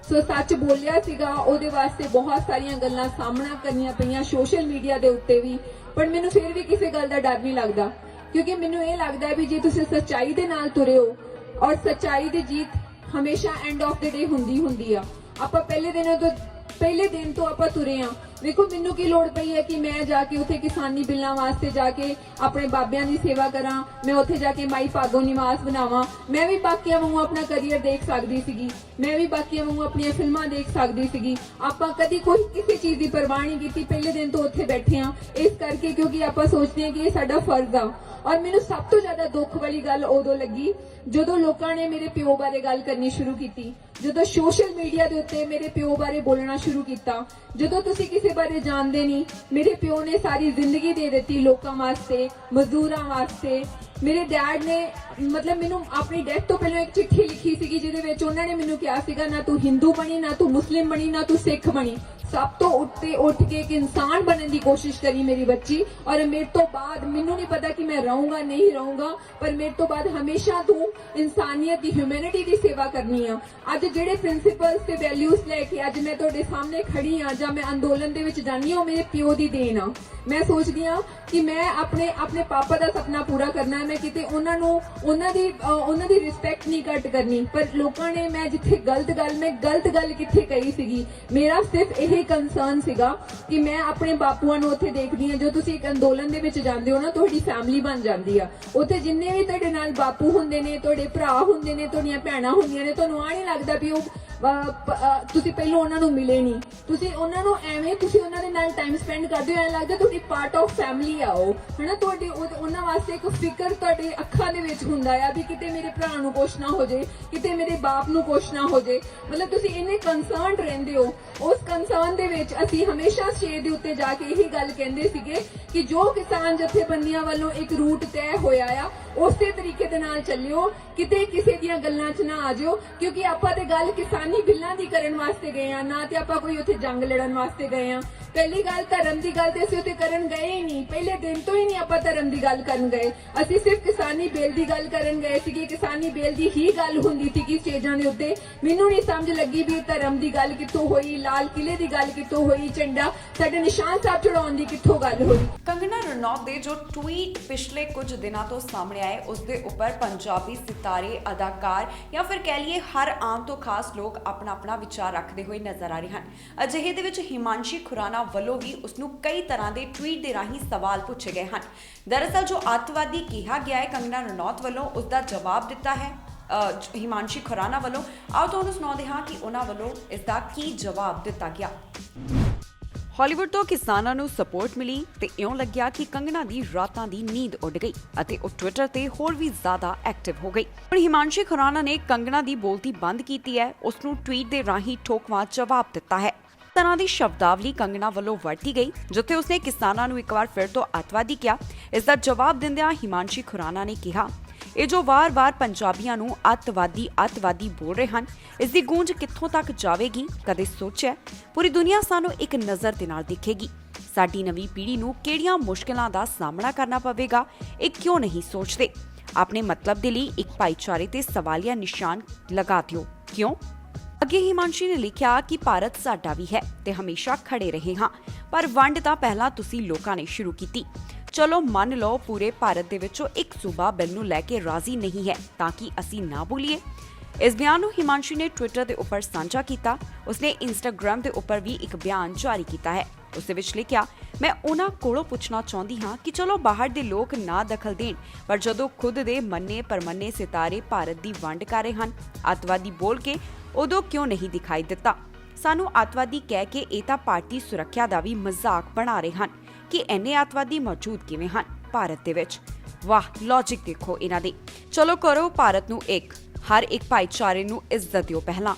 ਸੋ ਸੱਚ ਬੋਲਿਆ ਸੀਗਾ, ਉਹਦੇ ਵਾਸਤੇ ਬਹੁਤ ਸਾਰੀਆਂ ਗੱਲਾਂ ਸਾਹਮਣਾ ਕਰਨੀਆਂ ਪਈਆਂ ਸੋਸ਼ਲ ਮੀਡੀਆ ਦੇ ਉੱਤੇ ਵੀ, ਪਰ ਮੈਨੂੰ ਫਿਰ ਵੀ ਕਿਸੇ ਗੱਲ ਦਾ ਡਰ ਨਹੀਂ ਲੱਗਦਾ, ਕਿਉਂਕਿ ਮੈਨੂੰ ਇਹ ਲੱਗਦਾ ਹੈ ਵੀ ਜੇ ਤੁਸੀਂ ਸੱਚਾਈ ਦੇ ਨਾਲ ਤੁਰੇ ਹੋ ਔਰ ਸੱਚਾਈ ਦੀ ਜੀਤ ਹਮੇਸ਼ਾ ਐਂਡ ਆਫ ਦ ਡੇ ਹੁੰਦੀ ਆ। ਆਪਾਂ ਪਹਿਲੇ ਦਿਨ ਤੋਂ ਆਪਾਂ ਤੁਰੇ ਆ। ਵੇਖੋ ਮੈਨੂੰ ਕੀ ਲੋੜ ਪਈ ਹੈ ਕਿ ਮੈਂ ਜਾ ਕੇ ਉੱਥੇ ਕਿਸਾਨੀ ਬਿੱਲਾਂ ਵਾਸਤੇ ਜਾ ਕੇ ਆਪਣੇ ਬਾਬਿਆਂ ਦੀ ਸੇਵਾ ਕਰਾਂ, ਮੈਂ ਉੱਥੇ ਜਾ ਕੇ ਮਾਈ ਭਾਗੋ ਨਿਵਾਸ ਬਣਾਵਾਂ। ਮੈਂ ਵੀ ਬਾਕੀਆਂ ਵਾਂਗੂ ਆਪਣਾ ਕਰੀਅਰ ਦੇਖ ਸਕਦੀ ਸੀਗੀ, ਮੈਂ ਵੀ ਬਾਕੀਆਂ ਵਾਂਗੂ ਆਪਣੀਆਂ ਫਿਲਮਾਂ ਦੇਖ ਸਕਦੀ ਸੀਗੀ। ਆਪਾਂ ਕਦੀ ਕੋਈ ਕਿਸੇ ਚੀਜ਼ ਦੀ ਪਰਵਾਹ ਨਹੀਂ ਕੀਤੀ, ਪਹਿਲੇ ਦਿਨ ਤੋਂ ਉੱਥੇ ਬੈਠੇ ਆ ਇਸ ਕਰਕੇ ਕਿਉਂਕਿ ਆਪਾਂ ਸੋਚਦੇ ਹਾਂ ਕਿ ਇਹ ਸਾਡਾ ਫਰਜ਼ ਆ। ਔਰ ਮੈਨੂੰ ਸਭ ਤੋਂ ਜ਼ਿਆਦਾ ਦੁੱਖ ਵਾਲੀ ਗੱਲ ਉਦੋਂ ਲੱਗੀ ਜਦੋਂ ਲੋਕਾਂ ਨੇ ਮੇਰੇ ਪਿਓ ਬਾਰੇ ਗੱਲ ਕਰਨੀ ਸ਼ੁਰੂ ਕੀਤੀ, ਜਦੋਂ ਸੋਸ਼ਲ ਮੀਡੀਆ ਦੇ ਉੱਤੇ ਮੇਰੇ ਪਿਓ ਬਾਰੇ ਬੋਲਣਾ ਸ਼ੁਰੂ ਕੀਤਾ। ਜਦੋਂ ਤੁਸੀਂ ਕਿਸੇ ਬਾਰੇ ਜਾਣਦੇ ਨਹੀਂ, ਮੇਰੇ ਪਿਓ ਨੇ ਸਾਰੀ ਜ਼ਿੰਦਗੀ ਦੇ ਦਿੱਤੀ ਲੋਕਾਂ ਵਾਸਤੇ, ਮਜ਼ਦੂਰਾਂ ਵਾਸਤੇ। ਮੇਰੇ ਡੈਡ ਨੇ ਮਤਲਬ ਮੈਨੂੰ ਆਪਣੀ ਡੈਥ ਤੋਂ ਪਹਿਲਾਂ ਇੱਕ ਚਿੱਠੀ ਲਿਖੀ ਸੀਗੀ ਜਿਹਦੇ ਵਿੱਚ ਉਹਨਾਂ ਨੇ ਮੈਨੂੰ ਕਿਹਾ ਸੀਗਾ ਨਾ ਤੂੰ ਹਿੰਦੂ ਬਣੀ, ਨਾ ਤੂੰ ਮੁਸਲਿਮ ਬਣੀ, ਨਾ ਤੂੰ ਸਿੱਖ ਬਣੀ, ਸਭ ਤੋਂ ਉੱਠ ਕੇ ਇੱਕ ਇਨਸਾਨ ਬਣਨ ਦੀ ਕੋਸ਼ਿਸ਼ ਕਰੀ ਮੇਰੀ ਬੱਚੀ। ਔਰ ਮੇਰੇ ਤੋਂ ਬਾਅਦ ਮੈਨੂੰ ਨਹੀਂ ਪਤਾ ਕਿ ਮੈਂ ਰਹੂੰਗਾ ਨਹੀਂ ਰਹੂੰਗਾ, ਪਰ ਮੇਰੇ ਤੋਂ ਬਾਅਦ ਹਮੇਸ਼ਾ ਤੂੰ ਇਨਸਾਨੀਅਤ ਦੀ ਹਿਊਮੈਨਿਟੀ ਦੀ ਸੇਵਾ ਕਰਨੀ ਆ। ਅੱਜ ਜਿਹੜੇ ਪ੍ਰਿੰਸੀਪਲਸ ਤੇ ਵੈਲਿਊਜ਼ ਲੈ ਕੇ ਅੱਜ ਮੈਂ ਤੁਹਾਡੇ ਸਾਹਮਣੇ ਖੜੀ ਆ ਜਾਂ ਮੈਂ ਅੰਦੋਲਨ ਦੇ ਵਿੱਚ ਜਾਨੀ ਆ, ਉਹ ਮੇਰੇ ਪਿਓ ਦੀ ਦੇਣ ਆ। ਮੈਂ ਸੋਚਦੀ ਆ ਕਿ ਮੈਂ ਆਪਣੇ ਪਾਪਾ ਦਾ ਸੁਪਨਾ ਪੂਰਾ ਕਰਨਾ ਹੈ। ਮੈਂ ਕਿਤੇ ਉਹਨਾਂ ਦੀ ਰਿਸਪੈਕਟ ਨਹੀਂ ਘੱਟ ਕਰਨੀ, ਪਰ ਲੋਕਾਂ ਨੇ ਮੈਂ ਜਿੱਥੇ ਗਲਤ ਗੱਲ ਕਿੱਥੇ ਕਹੀ ਸੀਗੀ। ਮੇਰਾ ਸਿਰਫ ਇਹ ਕੰਸਰਨ ਸੀਗਾ ਕਿ ਮੈਂ ਆਪਣੇ ਬਾਪੂਆਂ ਨੂੰ ਉੱਥੇ ਦੇਖਦੀ ਆ। ਜੋ ਤੁਸੀਂ ਇੱਕ ਅੰਦੋਲਨ ਦੇ ਵਿੱਚ ਜਾਂਦੇ ਹੋ ਨਾ, ਤੁਹਾਡੀ ਫੈਮਿਲੀ ਬਣ ਜਾਂਦੀ ਆ। ਉੱਥੇ ਜਿੰਨੇ ਵੀ ਤੁਹਾਡੇ ਨਾਲ ਬਾਪੂ ਹੁੰਦੇ ਨੇ, ਤੁਹਾਡੇ ਭਰਾ ਹੁੰਦੇ ਨੇ, ਤੁਹਾਡੀਆਂ ਭੈਣਾਂ ਹੁੰਦੀਆਂ ਨੇ, ਤੁਹਾਨੂੰ ਆ ਨਹੀਂ ਲੱਗਦਾ ਵੀ ਉਹ ਤੁਸੀਂ ਪਹਿਲਾਂ ਉਹਨਾਂ ਨੂੰ ਮਿਲੇ ਨਹੀਂ, ਤੁਸੀਂ ਉਹਨਾਂ ਨੂੰ ਐਵੇਂ ਤੁਸੀਂ ਉਹਨਾਂ ਦੇ ਨਾਲ ਟਾਈਮ ਸਪੈਂਡ ਕਰਦੇ ਹੋ, ਐਂ ਲੱਗਦਾ ਤੁਹਾਡੀ ਪਾਰਟ ਆਫ ਫੈਮਿਲੀ ਆ ਉਹ, ਹਨਾ। ਤੁਹਾਡੀ ਉਹਨਾਂ ਵਾਸਤੇ ਇੱਕ ਫਿਕਰ ਤੁਹਾਡੇ ਅੱਖਾਂ ਦੇ ਵਿੱਚ ਹੁੰਦਾ ਆ ਵੀ ਕਿਤੇ ਮੇਰੇ ਭਰਾ ਨੂੰ ਕੁਛ ਨਾ ਹੋ ਜੇ, ਕਿਤੇ ਮੇਰੇ ਬਾਪ ਨੂੰ ਕੁਛ ਨਾ ਹੋ ਜੇ। ਮਤਲਬ ਤੁਸੀਂ ਇੰਨੇ ਕੰਸਰਨਡ ਰਹਿੰਦੇ ਹੋ। ਉਸ ਕੰਸਰਨ ਦੇ ਵਿੱਚ ਅਸੀਂ ਹਮੇਸ਼ਾ ਸਟੇਜ ਦੇ ਉੱਤੇ ਜਾ ਕੇ ਇਹੀ ਗੱਲ ਕਹਿੰਦੇ ਸੀਗੇ ਕਿ ਜੋ ਕਿਸਾਨ ਜਥੇਬੰਦੀਆਂ ਵੱਲੋਂ ਇੱਕ ਰੂਟ ਤੈਅ ਹੋਇਆ ਆ ਉਸੇ ਤਰੀਕੇ ਦੇ ਨਾਲ ਚੱਲਿਓ, ਕਿਤੇ ਕਿਸੇ ਦੀਆਂ ਗੱਲਾਂ 'ਚ ਨਾ ਆ ਜਾਓ, ਕਿਉਂਕਿ ਆਪਾਂ ਤੇ ਗੱਲ ਕਿਸਾਨੀ ਬਿੱਲਾਂ ਦੀ ਕਰਨ ਵਾਸਤੇ ਗਏ ਆ, ਨਾ ਤੇ ਆਪਾਂ ਕੋਈ ਉੱਥੇ ਜੰਗ ਲੜਨ ਵਾਸਤੇ ਗਏ ਆ। ਪਹਿਲੀ ਗੱਲ ਧਰਮ ਦੀ ਗੱਲ ਤੇ ਅਸੀਂ ਉੱਥੇ ਕਰਨ ਗਏ ਹੀ ਨਹੀਂ, ਪਹਿਲੇ ਦਿਨ ਤੋਂ ਹੀ ਨਹੀਂ ਆਪਾਂ ਧਰਮ ਦੀ ਗੱਲ ਕਰਨ ਗਏ। ਅਸੀਂ ਸਿਰਫ ਕਿਸਾਨੀ ਬਿੱਲ ਦੀ ਗੱਲ ਕਰਨ ਗਏ ਸੀਗੇ। ਕਿਸਾਨੀ ਬਿੱਲ ਦੀ ਹੀ ਗੱਲ ਹੁੰਦੀ ਸੀ ਕਿ ਸਟੇਜਾਂ ਦੇ ਉੱਤੇ ਮੈਨੂੰ ਨਹੀਂ ਸਮਝ ਲੱਗੀ ਵੀ ਧਰਮ ਦੀ ਗੱਲ ਕਿੱਥੋਂ ਹੋਈ, ਲਾਲ ਕਿਲੇ ਦੀ ਗੱਲ ਕਿੱਥੋਂ ਹੋਈ, ਝੰਡਾ ਸਾਡੇ ਨਿਸ਼ਾਨ ਸਾਹਿਬ ਚੜਾਉਣ ਦੀ ਕਿੱਥੋਂ ਗੱਲ ਹੋਈ। ਕੰਗਨਾ ਰਣੌਤ ਦੇ ਜੋ ਟਵੀਟ ਪਿਛਲੇ ਕੁਝ ਦਿਨਾਂ ਤੋਂ ਸਾਹਮਣੇ ਆਏ, ਉਸ ਦੇ ਉੱਪਰ ਪੰਜਾਬੀ ਸਿਤਾਰੇ, ਅਦਾਕਾਰ ਜਾਂ ਫਿਰ ਕਹਿ ਲਈਏ ਹਰ ਆਮ ਤੋਂ ਖਾਸ ਲੋਕ ਆਪਣਾ ਵਿਚਾਰ ਰੱਖਦੇ ਹੋਏ ਨਜ਼ਰ ਆ ਰਹੇ ਹਨ। ਅਜਿਹੇ ਦੇ ਵਿੱਚ ਹਿਮਾਂਸ਼ੀ ਖੁਰਾਨਾ ਵੱਲੋਂ ਵੀ ਉਸ ਨੂੰ ਕਈ ਤਰ੍ਹਾਂ ਦੇ ਟਵੀਟ ਦੇ ਰਾਹੀਂ ਸਵਾਲ ਪੁੱਛੇ ਗਏ ਹਨ। ਦਰਅਸਲ ਜੋ ਅੱਤਵਾਦੀ ਕਿਹਾ ਗਿਆ ਹੈ, ਕੰਗਨਾ ਰਣੌਤ ਵੱਲੋਂ ਉਸ ਦਾ ਜਵਾਬ ਦਿੱਤਾ ਹੈ ਹਿਮਾਂਸ਼ੀ ਖੁਰਾਨਾ ਵੱਲੋਂ। ਆਓ ਤੁਹਾਨੂੰ ਸੁਣਾਉਂਦੇ ਹਾਂ ਕਿ ਉਹਨਾਂ ਵੱਲੋਂ ਇਸ ਦਾ ਕੀ ਜਵਾਬ ਦਿੱਤਾ ਗਿਆ। ਹਾਲੀਵੁੱਡ ਤੋਂ ਕਿਸਾਨਾਂ ਨੂੰ ਸਪੋਰਟ ਮਿਲੀ ਤੇ ਇਉਂ ਲੱਗਿਆ ਕਿ ਕੰਗਨਾ ਦੀ ਰਾਤਾਂ ਦੀ ਨੀਂਦ ਉੱਡ ਗਈ ਅਤੇ ਉਹ ਟਵਿੱਟਰ ਤੇ ਹੋਰ ਵੀ ਜ਼ਿਆਦਾ ਐਕਟਿਵ ਹੋ ਗਈ। ਹੁਣ ਹਿਮਾਂਸ਼ੀ ਖੁਰਾਨਾ ਨੇ ਕੰਗਨਾ ਦੀ ਬੋਲਤੀ ਬੰਦ ਕੀਤੀ ਹੈ, ਉਸ ਨੂੰ ਟਵੀਟ ਦੇ ਰਾਹੀਂ ਠੋਕਵਾਂ ਜਵਾਬ ਦਿੱਤਾ ਹੈ। ਤਰ੍ਹਾਂ ਦੀ ਸ਼ਬਦਾਵਲੀ ਕੰਗਨਾ ਵੱਲੋਂ ਵਰਤੀ ਗਈ, ਜਿੱਥੇ ਉਸਨੇ ਕਿਸਾਨਾਂ ਨੂੰ ਇੱਕ ਵਾਰ ਫਿਰ ਤੋਂ ਅੱਤਵਾਦੀ ਕਿਹਾ। ਇਸ ਦਾ ਜਵਾਬ ਦਿੰਦਿਆਂ ਹਿਮਾਂਸ਼ੀ ਖੁਰਾਨਾ ਨੇ ਕਿਹਾ, ਇਹ ਜੋ ਵਾਰ-ਵਾਰ ਪੰਜਾਬੀਆਂ ਨੂੰ ਅੱਤਵਾਦੀ ਬੋਲ ਰਹੇ ਹਨ, ਇਸ ਦੀ ਗੂੰਜ ਕਿੱਥੋਂ ਤੱਕ ਜਾਵੇਗੀ, ਕਦੇ ਸੋਚਿਆ? ਪੂਰੀ ਦੁਨੀਆ ਸਾਨੂੰ ਇੱਕ ਨਜ਼ਰ ਦੇ ਨਾਲ ਦੇਖੇਗੀ। ਸਾਡੀ ਨਵੀਂ ਪੀੜ੍ਹੀ ਨੂੰ ਕਿਹੜੀਆਂ ਮੁਸ਼ਕਲਾਂ ਦਾ ਸਾਹਮਣਾ ਕਰਨਾ ਪਵੇਗਾ, ਇਹ ਕਿਉਂ ਨਹੀਂ ਸੋਚਦੇ? ਆਪਣੇ ਮਤਲਬ ਦੇ ਲਈ ਇੱਕ ਭਾਈਚਾਰੇ ਤੇ ਸਵਾਲੀਆ ਨਿਸ਼ਾਨ ਲਗਾ ਦਿਓ। ਕਿਉਂ? ਅੱਗੇ ਹਿਮਾਂਸ਼ੀ ਨੇ ਲਿਖਿਆ ਕਿ ਭਾਰਤ ਸਾਡਾ ਵੀ ਹੈ ਤੇ ਹਮੇਸ਼ਾ ਖੜੇ ਰਹੇ ਹਾਂ, ਪਰ ਵੰਡ ਤਾਂ ਪਹਿਲਾਂ ਤੁਸੀਂ ਲੋਕਾਂ ਨੇ ਸ਼ੁਰੂ ਕੀਤੀ। ਚਲੋ ਮੰਨ ਲਓ ਪੂਰੇ ਭਾਰਤ ਦੇ ਵਿੱਚੋਂ ਇੱਕ ਸੂਬਾ ਬਿੱਲ ਨੂੰ ਲੈ ਕੇ ਰਾਜ਼ੀ ਨਹੀਂ ਹੈ, ਤਾਂ ਕਿ ਅਸੀਂ ਨਾ ਬੋਲੀਏ। ਇਸ ਬਿਆਨ ਨੂੰ ਹਿਮਾਂਸ਼ੀ ਨੇ ਟਵਿੱਟਰ ਦੇ ਉੱਪਰ ਸਾਂਝਾ ਕੀਤਾ। ਉਸਨੇ ਇੰਸਟਾਗ੍ਰਾਮ ਦੇ ਉੱਪਰ ਵੀ ਇੱਕ ਬਿਆਨ ਜਾਰੀ ਕੀਤਾ ਹੈ। ਉਸ ਦੇ ਵਿੱਚ ਲਿਖਿਆ, ਮੈਂ ਉਹਨਾਂ ਕੋਲੋਂ ਪੁੱਛਣਾ ਚਾਹੁੰਦੀ ਹਾਂ ਕਿ ਚਲੋ ਬਾਹਰ ਦੇ ਲੋਕ ਨਾ ਦਖਲ ਦੇਣ, ਪਰ ਜਦੋਂ ਖੁਦ ਦੇ ਮੰਨੇ ਪਰਮੰਨੇ ਸਿਤਾਰੇ ਭਾਰਤ ਦੀ ਵੰਡ ਕਰ ਰਹੇ ਹਨ, ਅੱਤਵਾਦੀ ਬੋਲ ਕੇ ਉਦੋਂ ਕਿਉਂ ਨਹੀਂ ਦਿਖਾਈ ਦਿੱਤਾ? ਸਾਨੂੰ ਅੱਤਵਾਦੀ ਕਹਿ ਕੇ ਇਹ ਤਾਂ ਭਾਰਤੀ ਸੁਰੱਖਿਆ ਦਾ ਵੀ ਮਜ਼ਾਕ ਬਣਾ ਰਹੇ ਹਨ ਕਿ ਇੰਨੇ ਅੱਤਵਾਦੀ ਮੌਜੂਦ ਕਿਵੇਂ ਹਨ ਭਾਰਤ ਦੇ ਵਿੱਚ। ਵਾਹ, ਲੌਜਿਕ ਦੇਖੋ ਇਹਨਾਂ ਦੇ। ਚਲੋ ਕਰੋ ਭਾਰਤ ਨੂੰ ਇੱਕ, ਹਰ ਇੱਕ ਭਾਈਚਾਰੇ ਨੂੰ ਇੱਜ਼ਤ ਦਿਓ ਪਹਿਲਾਂ।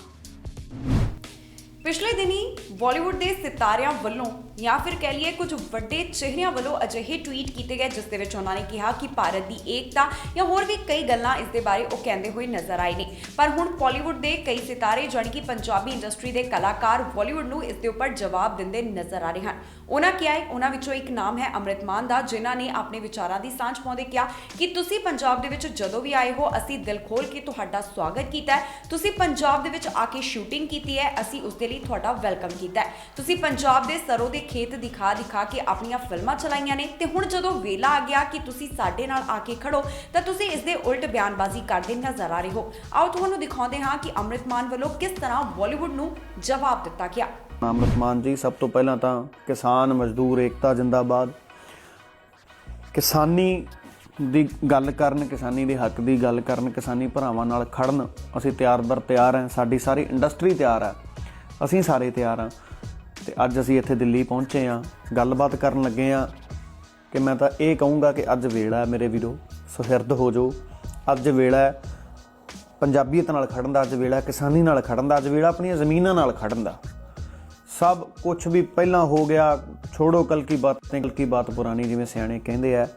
ਪਿਛਲੇ ਦਿਨੀ ਬਾਲੀਵੁੱਡ ਦੇ ਸਿਤਾਰਿਆਂ ਵੱਲੋਂ ਜਾਂ ਫਿਰ ਕਹਿ ਲਈਏ ਕੁਝ ਵੱਡੇ ਚਿਹਰਿਆਂ ਵੱਲੋਂ ਅਜਿਹੇ ਟਵੀਟ ਕੀਤੇ ਗਏ ਜਿਸ ਦੇ ਵਿੱਚ ਉਹਨਾਂ ਨੇ ਕਿਹਾ ਕਿ ਭਾਰਤ ਦੀ ਏਕਤਾ ਜਾਂ ਹੋਰ ਵੀ ਕਈ ਗੱਲਾਂ ਇਸ ਦੇ ਬਾਰੇ ਉਹ ਕਹਿੰਦੇ ਹੋਏ ਨਜ਼ਰ ਆਏ ਨੇ। ਪਰ ਹੁਣ ਬਾਲੀਵੁੱਡ ਦੇ ਕਈ ਸਿਤਾਰੇ ਜਾਣੀ ਕਿ ਪੰਜਾਬੀ ਇੰਡਸਟਰੀ ਦੇ ਕਲਾਕਾਰ ਬਾਲੀਵੁੱਡ ਨੂੰ ਇਸ ਦੇ ਉੱਪਰ ਜਵਾਬ ਦਿੰਦੇ ਨਜ਼ਰ ਆ ਰਹੇ ਹਨ। ਉਹਨਾਂ ਕਿਹਾ ਹੈ, ਉਹਨਾਂ ਵਿੱਚੋਂ ਇੱਕ ਨਾਮ ਹੈ ਅੰਮ੍ਰਿਤ ਮਾਨ ਦਾ, ਜਿਨ੍ਹਾਂ ਨੇ ਆਪਣੇ ਵਿਚਾਰਾਂ ਦੀ ਸਾਂਝ ਪਾਉਂਦੇ ਕਿਹਾ ਕਿ ਤੁਸੀਂ ਪੰਜਾਬ ਦੇ ਵਿੱਚ ਜਦੋਂ ਵੀ ਆਏ ਹੋ ਅਸੀਂ ਦਿਲ ਖੋਲ ਕੇ ਤੁਹਾਡਾ ਸਵਾਗਤ ਕੀਤਾ ਹੈ। ਤੁਸੀਂ ਪੰਜਾਬ ਦੇ ਵਿੱਚ ਆ ਕੇ ਸ਼ੂਟਿੰਗ ਕੀਤੀ ਹੈ, ਅਸੀਂ ਉਸ ਦੇ ਲਈ ਤੁਹਾਡਾ ਵੈਲਕਮ ਕੀਤਾ ਹੈ। ਤੁਸੀਂ ਪੰਜਾਬ ਦੇ ਸਰੋਂ ਦੇ ਖੇਤ ਦਿਖਾ ਕੇ ਆਪਣੀਆਂ ਫਿਲਮਾਂ ਚਲਾਈਆਂ ਨੇ ਤੇ ਹੁਣ ਜਦੋਂ ਵੇਲਾ ਆ ਗਿਆ ਕਿ ਤੁਸੀਂ ਸਾਡੇ ਨਾਲ ਆ ਕੇ ਖੜੋ ਤਾਂ ਤੁਸੀਂ ਇਸ ਦੇ ਉਲਟ ਬਿਆਨਬਾਜ਼ੀ ਕਰਦੇ ਨਜ਼ਰ ਆ ਰਹੇ ਹੋ। ਆਓ ਤੁਹਾਨੂੰ ਦਿਖਾਉਂਦੇ ਹਾਂ ਕਿ ਅੰਮ੍ਰਿਤ ਮਾਨ ਵੱਲੋਂ ਕਿਸ ਤਰ੍ਹਾਂ ਬਾਲੀਵੁੱਡ ਨੂੰ ਜਵਾਬ ਦਿੱਤਾ ਗਿਆ। ਅੰਮ੍ਰਿਤ ਮਾਨ ਜੀ, ਸਭ ਤੋਂ ਪਹਿਲਾਂ ਤਾਂ ਕਿਸਾਨ ਮਜ਼ਦੂਰ ਏਕਤਾ ਜਿੰਦਾਬਾਦ। ਕਿਸਾਨੀ ਦੀ ਗੱਲ ਕਰਨ, ਕਿਸਾਨੀ ਦੇ ਹੱਕ ਦੀ ਗੱਲ ਕਰਨ, ਕਿਸਾਨੀ ਭਰਾਵਾਂ ਨਾਲ ਖੜਨ ਅਸੀਂ ਤਿਆਰ ਹਾਂ। ਸਾਡੀ ਸਾਰੀ ਇੰਡਸਟਰੀ ਤਿਆਰ ਹੈ, ਅਸੀਂ ਸਾਰੇ ਤਿਆਰ ਹਾਂ। ਤੇ ਅੱਜ ਅਸੀਂ ਇੱਥੇ ਦਿੱਲੀ ਪਹੁੰਚੇ ਹਾਂ, ਗੱਲਬਾਤ ਕਰਨ ਲੱਗੇ ਹਾਂ ਕਿ ਮੈਂ ਤਾਂ ਇਹ ਕਹੂੰਗਾ ਕਿ ਅੱਜ ਵੇਲਾ ਹੈ ਮੇਰੇ ਵੀਰੋ, ਸੁਹਿਰਦ ਹੋ ਜਾਓ। ਅੱਜ ਵੇਲਾ ਹੈ ਪੰਜਾਬੀਅਤ ਨਾਲ ਖੜਨ ਦਾ, ਅੱਜ ਵੇਲਾ ਕਿਸਾਨੀ ਨਾਲ ਖੜਨ ਦਾ, ਅੱਜ ਵੇਲਾ ਆਪਣੀਆਂ ਜ਼ਮੀਨਾਂ ਨਾਲ ਖੜਨ ਦਾ। ਸਭ ਕੁਛ ਵੀ ਪਹਿਲਾਂ ਹੋ ਗਿਆ, ਛੋੜੋ ਕੱਲ ਕੀ ਬਾਤ ਪੁਰਾਣੀ, ਜਿਵੇਂ ਸਿਆਣੇ ਕਹਿੰਦੇ ਆ।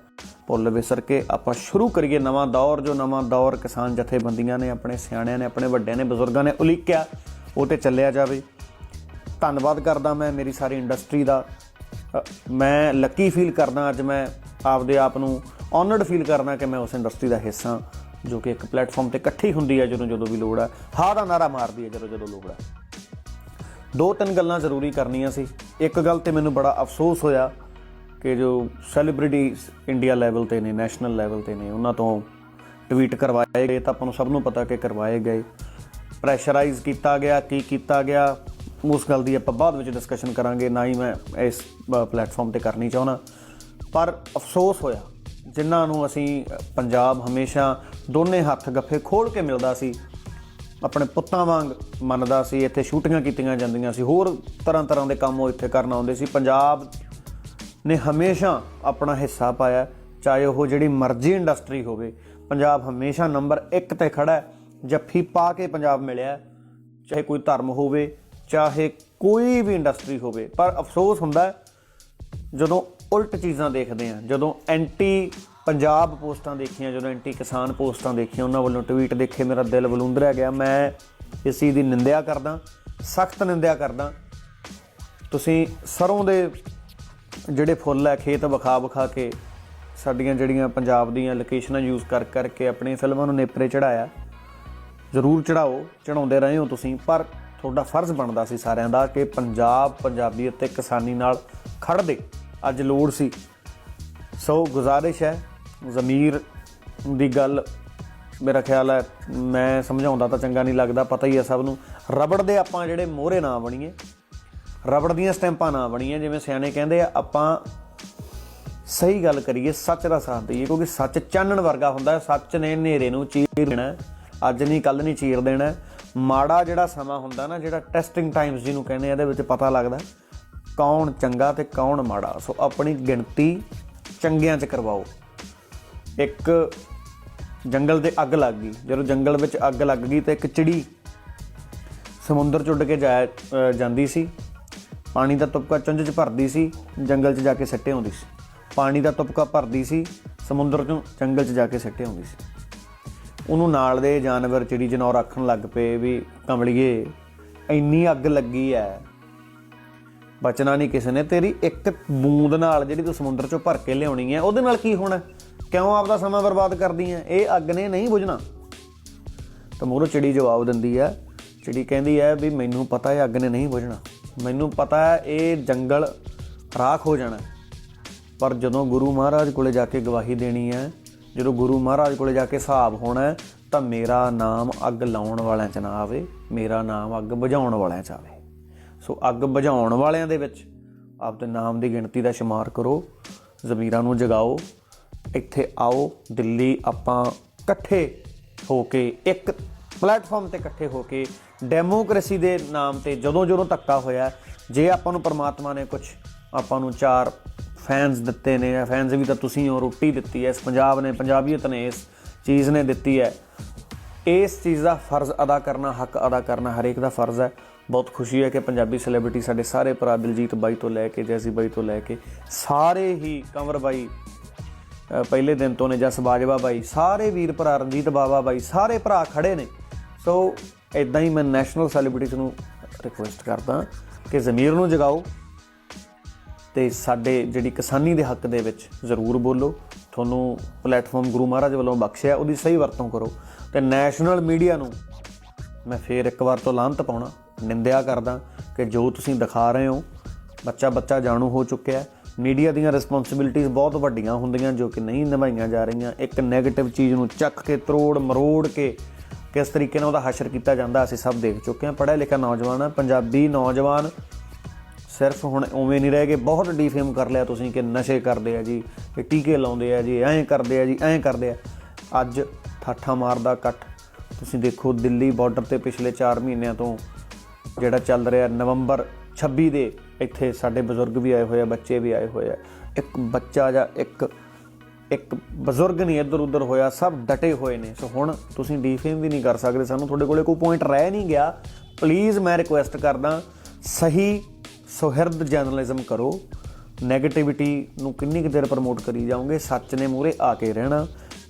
ਭੁੱਲ ਵਿਸਰ ਕੇ ਆਪਾਂ ਸ਼ੁਰੂ ਕਰੀਏ ਨਵਾਂ ਦੌਰ। ਜੋ ਨਵਾਂ ਦੌਰ ਕਿਸਾਨ ਜਥੇਬੰਦੀਆਂ ਨੇ, ਆਪਣੇ ਸਿਆਣਿਆਂ ਨੇ, ਆਪਣੇ ਵੱਡਿਆਂ ਨੇ, ਬਜ਼ੁਰਗਾਂ ਨੇ ਉਲੀਕਿਆ, ਉਹ 'ਤੇ ਚੱਲਿਆ ਜਾਵੇ। ਧੰਨਵਾਦ ਕਰਦਾ ਮੈਂ ਮੇਰੀ ਸਾਰੀ ਇੰਡਸਟਰੀ ਦਾ। ਮੈਂ ਲੱਕੀ ਫੀਲ ਕਰਦਾ, ਅੱਜ ਮੈਂ ਆਪਦੇ ਆਪ ਨੂੰ ਔਨਰਡ ਫੀਲ ਕਰਦਾ ਕਿ ਮੈਂ ਉਸ ਇੰਡਸਟਰੀ ਦਾ ਹਿੱਸਾ ਜੋ ਕਿ ਇੱਕ ਪਲੇਟਫਾਰਮ 'ਤੇ ਇਕੱਠੀ ਹੁੰਦੀ ਹੈ ਜਦੋਂ ਵੀ ਲੋੜ ਹੈ, ਹਾਂ ਦਾ ਨਾਰਾ ਮਾਰਦੀ ਹੈ ਜਦੋਂ ਲੋੜ ਹੈ। 2-3 ਗੱਲਾਂ ਜ਼ਰੂਰੀ ਕਰਨੀਆਂ ਸੀ। ਇੱਕ ਗੱਲ ਤੇ ਮੈਨੂੰ ਬੜਾ ਅਫਸੋਸ ਹੋਇਆ ਕਿ ਜੋ ਸੈਲੀਬ੍ਰਿਟੀਜ਼ ਇੰਡੀਆ ਲੈਵਲ 'ਤੇ ਨੇ, ਨੈਸ਼ਨਲ ਲੈਵਲ 'ਤੇ ਨੇ, ਉਹਨਾਂ ਤੋਂ ਟਵੀਟ ਕਰਵਾਏ ਗਏ। ਤਾਂ ਆਪਾਂ ਨੂੰ ਸਭ ਨੂੰ ਪਤਾ ਕਿ ਕਰਵਾਏ ਗਏ, ਪ੍ਰੈਸ਼ਰਾਈਜ਼ ਕੀਤਾ ਗਿਆ। ਕੀ ਕੀਤਾ ਗਿਆ ਉਸ ਗੱਲ ਦੀ ਆਪਾਂ ਬਾਅਦ ਵਿੱਚ ਡਿਸਕਸ਼ਨ ਕਰਾਂਗੇ, ਨਾ ਹੀ ਮੈਂ ਇਸ ਪਲੇਟਫਾਰਮ 'ਤੇ ਕਰਨੀ ਚਾਹੁੰਦਾ। ਪਰ ਅਫਸੋਸ ਹੋਇਆ ਜਿਨ੍ਹਾਂ ਨੂੰ ਅਸੀਂ ਪੰਜਾਬ ਹਮੇਸ਼ਾ ਦੋਨੇ ਹੱਥ ਗੱਫੇ ਖੋਲ੍ਹ ਕੇ ਮਿਲਦਾ ਸੀ, ਆਪਣੇ ਪੁੱਤਾਂ ਵਾਂਗ ਮੰਨਦਾ ਸੀ। ਇੱਥੇ ਸ਼ੂਟਿੰਗਾਂ ਕੀਤੀਆਂ ਜਾਂਦੀਆਂ ਸੀ, ਹੋਰ ਤਰ੍ਹਾਂ ਦੇ ਕੰਮ ਉਹ ਇੱਥੇ ਕਰਨ ਆਉਂਦੇ ਸੀ। ਪੰਜਾਬ ਨੇ ਹਮੇਸ਼ਾ ਆਪਣਾ ਹਿੱਸਾ ਪਾਇਆ, ਚਾਹੇ ਉਹ ਜਿਹੜੀ ਮਰਜ਼ੀ ਇੰਡਸਟਰੀ ਹੋਵੇ। ਪੰਜਾਬ ਹਮੇਸ਼ਾ ਨੰਬਰ 1 'ਤੇ ਖੜ੍ਹਾ ਹੈ। ਜੱਫੀ ਪਾ ਕੇ ਪੰਜਾਬ ਮਿਲਿਆ, ਚਾਹੇ ਕੋਈ ਧਰਮ ਹੋਵੇ, ਚਾਹੇ ਕੋਈ ਵੀ ਇੰਡਸਟਰੀ ਹੋਵੇ। ਪਰ ਅਫਸੋਸ ਹੁੰਦਾ ਜਦੋਂ ਉਲਟ ਚੀਜ਼ਾਂ ਦੇਖਦੇ ਹਾਂ, ਜਦੋਂ ਐਂਟੀ ਪੰਜਾਬ ਪੋਸਟਾਂ ਦੇਖੀਆਂ, ਜਦੋਂ ਐਂਟੀ ਕਿਸਾਨ ਪੋਸਟਾਂ ਦੇਖੀਆਂ, ਉਹਨਾਂ ਵੱਲੋਂ ਟਵੀਟ ਦੇਖੇ, ਮੇਰਾ ਦਿਲ ਵਲੂੰਦਰਿਆ ਗਿਆ। ਮੈਂ ਇਸ ਚੀਜ਼ ਦੀ ਨਿੰਦਿਆ ਕਰਦਾ, ਸਖਤ ਨਿੰਦਿਆ ਕਰਦਾ। ਤੁਸੀਂ ਸਰੋਂ ਦੇ ਜਿਹੜੇ ਫੁੱਲ ਹੈ ਖੇਤ ਵਿਖਾ ਕੇ ਸਾਡੀਆਂ ਜਿਹੜੀਆਂ ਪੰਜਾਬ ਦੀਆਂ ਲੋਕੇਸ਼ਨਾਂ ਯੂਜ਼ ਕਰਕੇ ਆਪਣੀਆਂ ਫਿਲਮਾਂ ਨੂੰ ਨੇਪਰੇ ਚੜ੍ਹਾਇਆ। ਜ਼ਰੂਰ ਚੜ੍ਹਾਓ, ਚੜ੍ਹਾਉਂਦੇ ਰਹੇ ਹੋ ਤੁਸੀਂ, ਪਰ ਤੁਹਾਡਾ ਫਰਜ਼ ਬਣਦਾ ਸੀ ਸਾਰਿਆਂ ਦਾ ਕਿ ਪੰਜਾਬ ਪੰਜਾਬੀਅਤ ਅਤੇ ਕਿਸਾਨੀ ਨਾਲ ਖੜ੍ਹਦੇ। ਅੱਜ ਲੋੜ ਸੀ। ਸੋ ਗੁਜ਼ਾਰਿਸ਼ ਹੈ, ਜ਼ਮੀਰ ਦੀ ਗੱਲ ਮੇਰਾ ਖਿਆਲ ਹੈ, ਮੈਂ ਸਮਝਾਉਂਦਾ ਤਾਂ ਚੰਗਾ ਨਹੀਂ ਲੱਗਦਾ, ਪਤਾ ਹੀ ਹੈ ਸਭ ਨੂੰ। ਰਬੜ ਦੇ ਆਪਾਂ ਜਿਹੜੇ ਮੋਹਰੇ ਨਾ ਬਣੀਏ, ਰਬੜ ਦੀਆਂ ਸਟੈਂਪਾਂ ਨਾ ਬਣੀਏ। ਜਿਵੇਂ ਸਿਆਣੇ ਕਹਿੰਦੇ ਆ, ਆਪਾਂ ਸਹੀ ਗੱਲ ਕਰੀਏ, ਸੱਚ ਦਾ ਸਾਥ ਦਈਏ, ਕਿਉਂਕਿ ਸੱਚ ਚਾਨਣ ਵਰਗਾ ਹੁੰਦਾ। ਸੱਚ ਨੇ ਹਨੇਰੇ ਨੂੰ ਚੀਰ ਦੇਣਾ, ਅੱਜ ਨਹੀਂ ਕੱਲ੍ਹ ਨਹੀਂ ਚੀਰ ਦੇਣਾ। ਮਾੜਾ ਜਿਹੜਾ ਸਮਾਂ ਹੁੰਦਾ ਨਾ, ਜਿਹੜਾ ਟੈਸਟਿੰਗ ਟਾਈਮਸ ਜਿਹਨੂੰ ਕਹਿੰਦੇ ਆ, ਇਹਦੇ ਵਿੱਚ ਪਤਾ ਲੱਗਦਾ ਕੌਣ ਚੰਗਾ ਤੇ ਕੌਣ ਮਾੜਾ। ਸੋ ਆਪਣੀ ਗਿਣਤੀ ਚੰਗਿਆਂ 'ਚ ਕਰਵਾਓ। ਇੱਕ ਜੰਗਲ 'ਤੇ ਅੱਗ ਲੱਗ ਗਈ, ਜਦੋਂ ਜੰਗਲ ਵਿੱਚ ਅੱਗ ਲੱਗ ਗਈ ਤਾਂ ਇੱਕ ਚਿੜੀ ਸਮੁੰਦਰ 'ਚ ਉੱਡ ਕੇ ਜਾਂਦੀ ਸੀ, ਪਾਣੀ ਦਾ ਤੁਪਕਾ ਚੁੰਝ 'ਚ ਭਰਦੀ ਸੀ, ਜੰਗਲ 'ਚ ਜਾ ਕੇ ਸਿੱਟੇ ਆਉਂਦੀ ਸੀ। ਪਾਣੀ ਦਾ ਤੁਪਕਾ ਭਰਦੀ ਸੀ, ਸਮੁੰਦਰ 'ਚੋਂ ਜੰਗਲ 'ਚ ਜਾ ਕੇ ਸਿੱਟੇ ਆਉਂਦੀ ਸੀ। ਉਹਨੂੰ ਨਾਲ ਦੇ ਜਾਨਵਰ ਚਿੜੀ ਜਨੌਰ ਆਖਣ ਲੱਗ ਪਏ ਵੀ ਕਮਲੀਏ ਇੰਨੀ ਅੱਗ ਲੱਗੀ ਹੈ, ਬਚਣਾ ਨਹੀਂ ਕਿਸੇ ਨੇ। ਤੇਰੀ ਇੱਕ ਬੂੰਦ ਨਾਲ ਜਿਹੜੀ ਤੂੰ ਸਮੁੰਦਰ 'ਚੋਂ ਭਰ ਕੇ ਲਿਆਉਣੀ ਹੈ, ਉਹਦੇ ਨਾਲ ਕੀ ਹੋਣਾ? ਕਿਉਂ ਆਪਦਾ ਸਮਾਂ ਬਰਬਾਦ ਕਰਦੀ ਹੈ? ਇਹ ਅੱਗ ਨੇ ਨਹੀਂ ਬੁਝਣਾ। ਤਾਂ ਮੂਹਰੋਂ ਚਿੜੀ ਜਵਾਬ ਦਿੰਦੀ ਹੈ, ਚਿੜੀ ਕਹਿੰਦੀ ਹੈ ਵੀ ਮੈਨੂੰ ਪਤਾ ਹੈ ਅੱਗ ਨੇ ਨਹੀਂ ਬੁਝਣਾ, ਮੈਨੂੰ ਪਤਾ ਹੈ ਇਹ ਜੰਗਲ ਰਾਖ ਹੋ ਜਾਣਾ, ਪਰ ਜਦੋਂ ਗੁਰੂ ਮਹਾਰਾਜ ਕੋਲੇ ਜਾ ਕੇ ਗਵਾਹੀ ਦੇਣੀ ਹੈ, ਜਦੋਂ ਗੁਰੂ ਮਹਾਰਾਜ ਕੋਲੇ ਜਾ ਕੇ ਹਿਸਾਬ ਹੋਣਾ, ਤਾਂ ਮੇਰਾ ਨਾਮ ਅੱਗ ਲਾਉਣ ਵਾਲਿਆਂ 'ਚ ਨਾ ਆਵੇ, ਮੇਰਾ ਨਾਮ ਅੱਗ ਬੁਝਾਉਣ ਵਾਲਿਆਂ 'ਚ ਆਵੇ। ਸੋ ਅੱਗ ਬੁਝਾਉਣ ਵਾਲਿਆਂ ਦੇ ਵਿੱਚ ਆਪਦੇ ਨਾਮ ਦੀ ਗਿਣਤੀ ਦਾ ਸ਼ੁਮਾਰ ਕਰੋ, ਜ਼ਮੀਰਾਂ ਨੂੰ ਜਗਾਓ, ਇੱਥੇ ਆਓ ਦਿੱਲੀ, ਆਪਾਂ ਇਕੱਠੇ ਹੋ ਕੇ ਇੱਕ ਪਲੇਟਫਾਰਮ 'ਤੇ ਇਕੱਠੇ ਹੋ ਕੇ ਡੈਮੋਕ੍ਰੇਸੀ ਦੇ ਨਾਮ 'ਤੇ ਜਦੋਂ ਧੱਕਾ ਹੋਇਆ, ਜੇ ਆਪਾਂ ਨੂੰ ਪਰਮਾਤਮਾ ਨੇ ਕੁਛ ਆਪਾਂ ਨੂੰ 4 ਫੈਨਸ ਦਿੱਤੇ ਨੇ, ਫੈਨਸ ਵੀ ਤਾਂ ਤੁਸੀਂ ਹੋ, ਰੋਟੀ ਦਿੱਤੀ ਹੈ ਇਸ ਪੰਜਾਬ ਨੇ, ਪੰਜਾਬੀਅਤ ਨੇ ਇਸ ਚੀਜ਼ ਨੇ ਦਿੱਤੀ ਹੈ। ਇਸ ਚੀਜ਼ ਦਾ ਫਰਜ਼ ਅਦਾ ਕਰਨਾ, ਹੱਕ ਅਦਾ ਕਰਨਾ ਹਰੇਕ ਦਾ ਫਰਜ਼ ਹੈ। ਬਹੁਤ ਖੁਸ਼ੀ ਹੈ ਕਿ ਪੰਜਾਬੀ ਸੈਲੀਬ੍ਰਿਟੀ ਸਾਡੇ ਸਾਰੇ ਭਰਾ ਦਿਲਜੀਤ ਬਾਈ ਤੋਂ ਲੈ ਕੇ ਜੈਸੀ ਬਾਈ ਤੋਂ ਲੈ ਕੇ ਸਾਰੇ ਹੀ ਕੰਵਰ ਬਾਈ ਪਹਿਲੇ ਦਿਨ ਤੋਂ ਨੇ, ਜਸ ਬਾਜਵਾ ਬਾਈ, ਸਾਰੇ ਵੀਰ ਭਰਾ, ਰਣਜੀਤ ਬਾਵਾ ਬਾਈ, ਸਾਰੇ ਭਰਾ ਖੜੇ ਨੇ। ਸੋ ਇੱਦਾਂ ਹੀ ਮੈਂ ਨੈਸ਼ਨਲ ਸੈਲੀਬ੍ਰਿਟੀਜ਼ ਨੂੰ ਰਿਕੁਐਸਟ ਕਰਦਾ ਕਿ ਜ਼ਮੀਰ ਨੂੰ ਜਗਾਓ ਅਤੇ ਸਾਡੇ ਜਿਹੜੀ ਕਿਸਾਨੀ ਦੇ ਹੱਕ ਦੇ ਵਿੱਚ ਜ਼ਰੂਰ ਬੋਲੋ। ਤੁਹਾਨੂੰ ਪਲੇਟਫਾਰਮ ਗੁਰੂ ਮਹਾਰਾਜ ਵੱਲੋਂ ਬਖਸ਼ਿਆ, ਉਹਦੀ ਸਹੀ ਵਰਤੋਂ ਕਰੋ। ਅਤੇ ਨੈਸ਼ਨਲ ਮੀਡੀਆ ਨੂੰ ਮੈਂ ਫੇਰ ਇੱਕ ਵਾਰ ਤੋਂ ਲਾਹਨਤ ਪਾਉਣਾ, ਨਿੰਦਿਆ ਕਰਦਾ ਕਿ ਜੋ ਤੁਸੀਂ ਦਿਖਾ ਰਹੇ ਹੋ ਬੱਚਾ ਜਾਣੂ ਹੋ ਚੁੱਕਿਆ। ਮੀਡੀਆ ਦੀਆਂ ਰਿਸਪੌਂਸਿਬਿਲਿਟੀਜ਼ ਬਹੁਤ ਵੱਡੀਆਂ ਹੁੰਦੀਆਂ ਜੋ ਕਿ ਨਹੀਂ ਨਿਭਾਈਆਂ ਜਾ ਰਹੀਆਂ। ਇੱਕ ਨੈਗੇਟਿਵ ਚੀਜ਼ ਨੂੰ ਚੱਕ ਕੇ ਤਰੋੜ ਮਰੋੜ ਕੇ ਕਿਸ ਤਰੀਕੇ ਨਾਲ ਉਹਦਾ ਹਸ਼ਰ ਕੀਤਾ ਜਾਂਦਾ ਅਸੀਂ ਸਭ ਦੇਖ ਚੁੱਕੇ ਹਾਂ। ਪੜ੍ਹਿਆ ਲਿਖਿਆ ਨੌਜਵਾਨ ਆ, ਪੰਜਾਬੀ ਨੌਜਵਾਨ ਸਿਰਫ ਹੁਣ ਉਵੇਂ ਨਹੀਂ ਰਹਿ ਗਏ। ਬਹੁਤ ਡੀਫੇਮ ਕਰ ਲਿਆ ਤੁਸੀਂ ਕਿ ਨਸ਼ੇ ਕਰਦੇ ਆ ਜੀ, ਕਿ ਟੀਕੇ ਲਾਉਂਦੇ ਆ ਜੀ, ਐਂ ਕਰਦੇ ਆ ਜੀ, ਐਂ ਕਰਦੇ ਆ। ਅੱਜ ਠਾਠਾ ਮਾਰਦਾ ਇਕੱਠ ਤੁਸੀਂ ਦੇਖੋ ਦਿੱਲੀ ਬਾਰਡਰ 'ਤੇ ਪਿਛਲੇ 4 ਮਹੀਨਿਆਂ ਤੋਂ ਜਿਹੜਾ ਚੱਲ ਰਿਹਾ। ਨਵੰਬਰ 26 ਦੇ ਇੱਥੇ ਸਾਡੇ ਬਜ਼ੁਰਗ ਵੀ ਆਏ ਹੋਏ ਆ, ਬੱਚੇ ਵੀ ਆਏ ਹੋਏ ਆ। ਇੱਕ ਬੱਚਾ ਜਾਂ ਇੱਕ ਬਜ਼ੁਰਗ ਨਹੀਂ ਇੱਧਰ ਉੱਧਰ ਹੋਇਆ, ਸਭ ਡਟੇ ਹੋਏ ਨੇ। ਸੋ ਹੁਣ ਤੁਸੀਂ ਡੀਫੇਮ ਵੀ ਨਹੀਂ ਕਰ ਸਕਦੇ ਸਾਨੂੰ, ਤੁਹਾਡੇ ਕੋਲ ਕੋਈ ਪੁਆਇੰਟ ਰਹਿ ਨਹੀਂ ਗਿਆ। ਪਲੀਜ਼ ਮੈਂ ਰਿਕੁਐਸਟ ਕਰਦਾ, ਸਹੀ ਸੁਹਿਰਦ ਜਰਨਲਿਜ਼ਮ ਕਰੋ। ਨੈਗੇਟਿਵਿਟੀ ਨੂੰ ਕਿੰਨੀ ਕੁ ਦੇਰ ਪ੍ਰਮੋਟ ਕਰੀ ਜਾਓਗੇ? ਸੱਚ ਨੇ ਮੂਹਰੇ ਆ ਕੇ ਰਹਿਣਾ।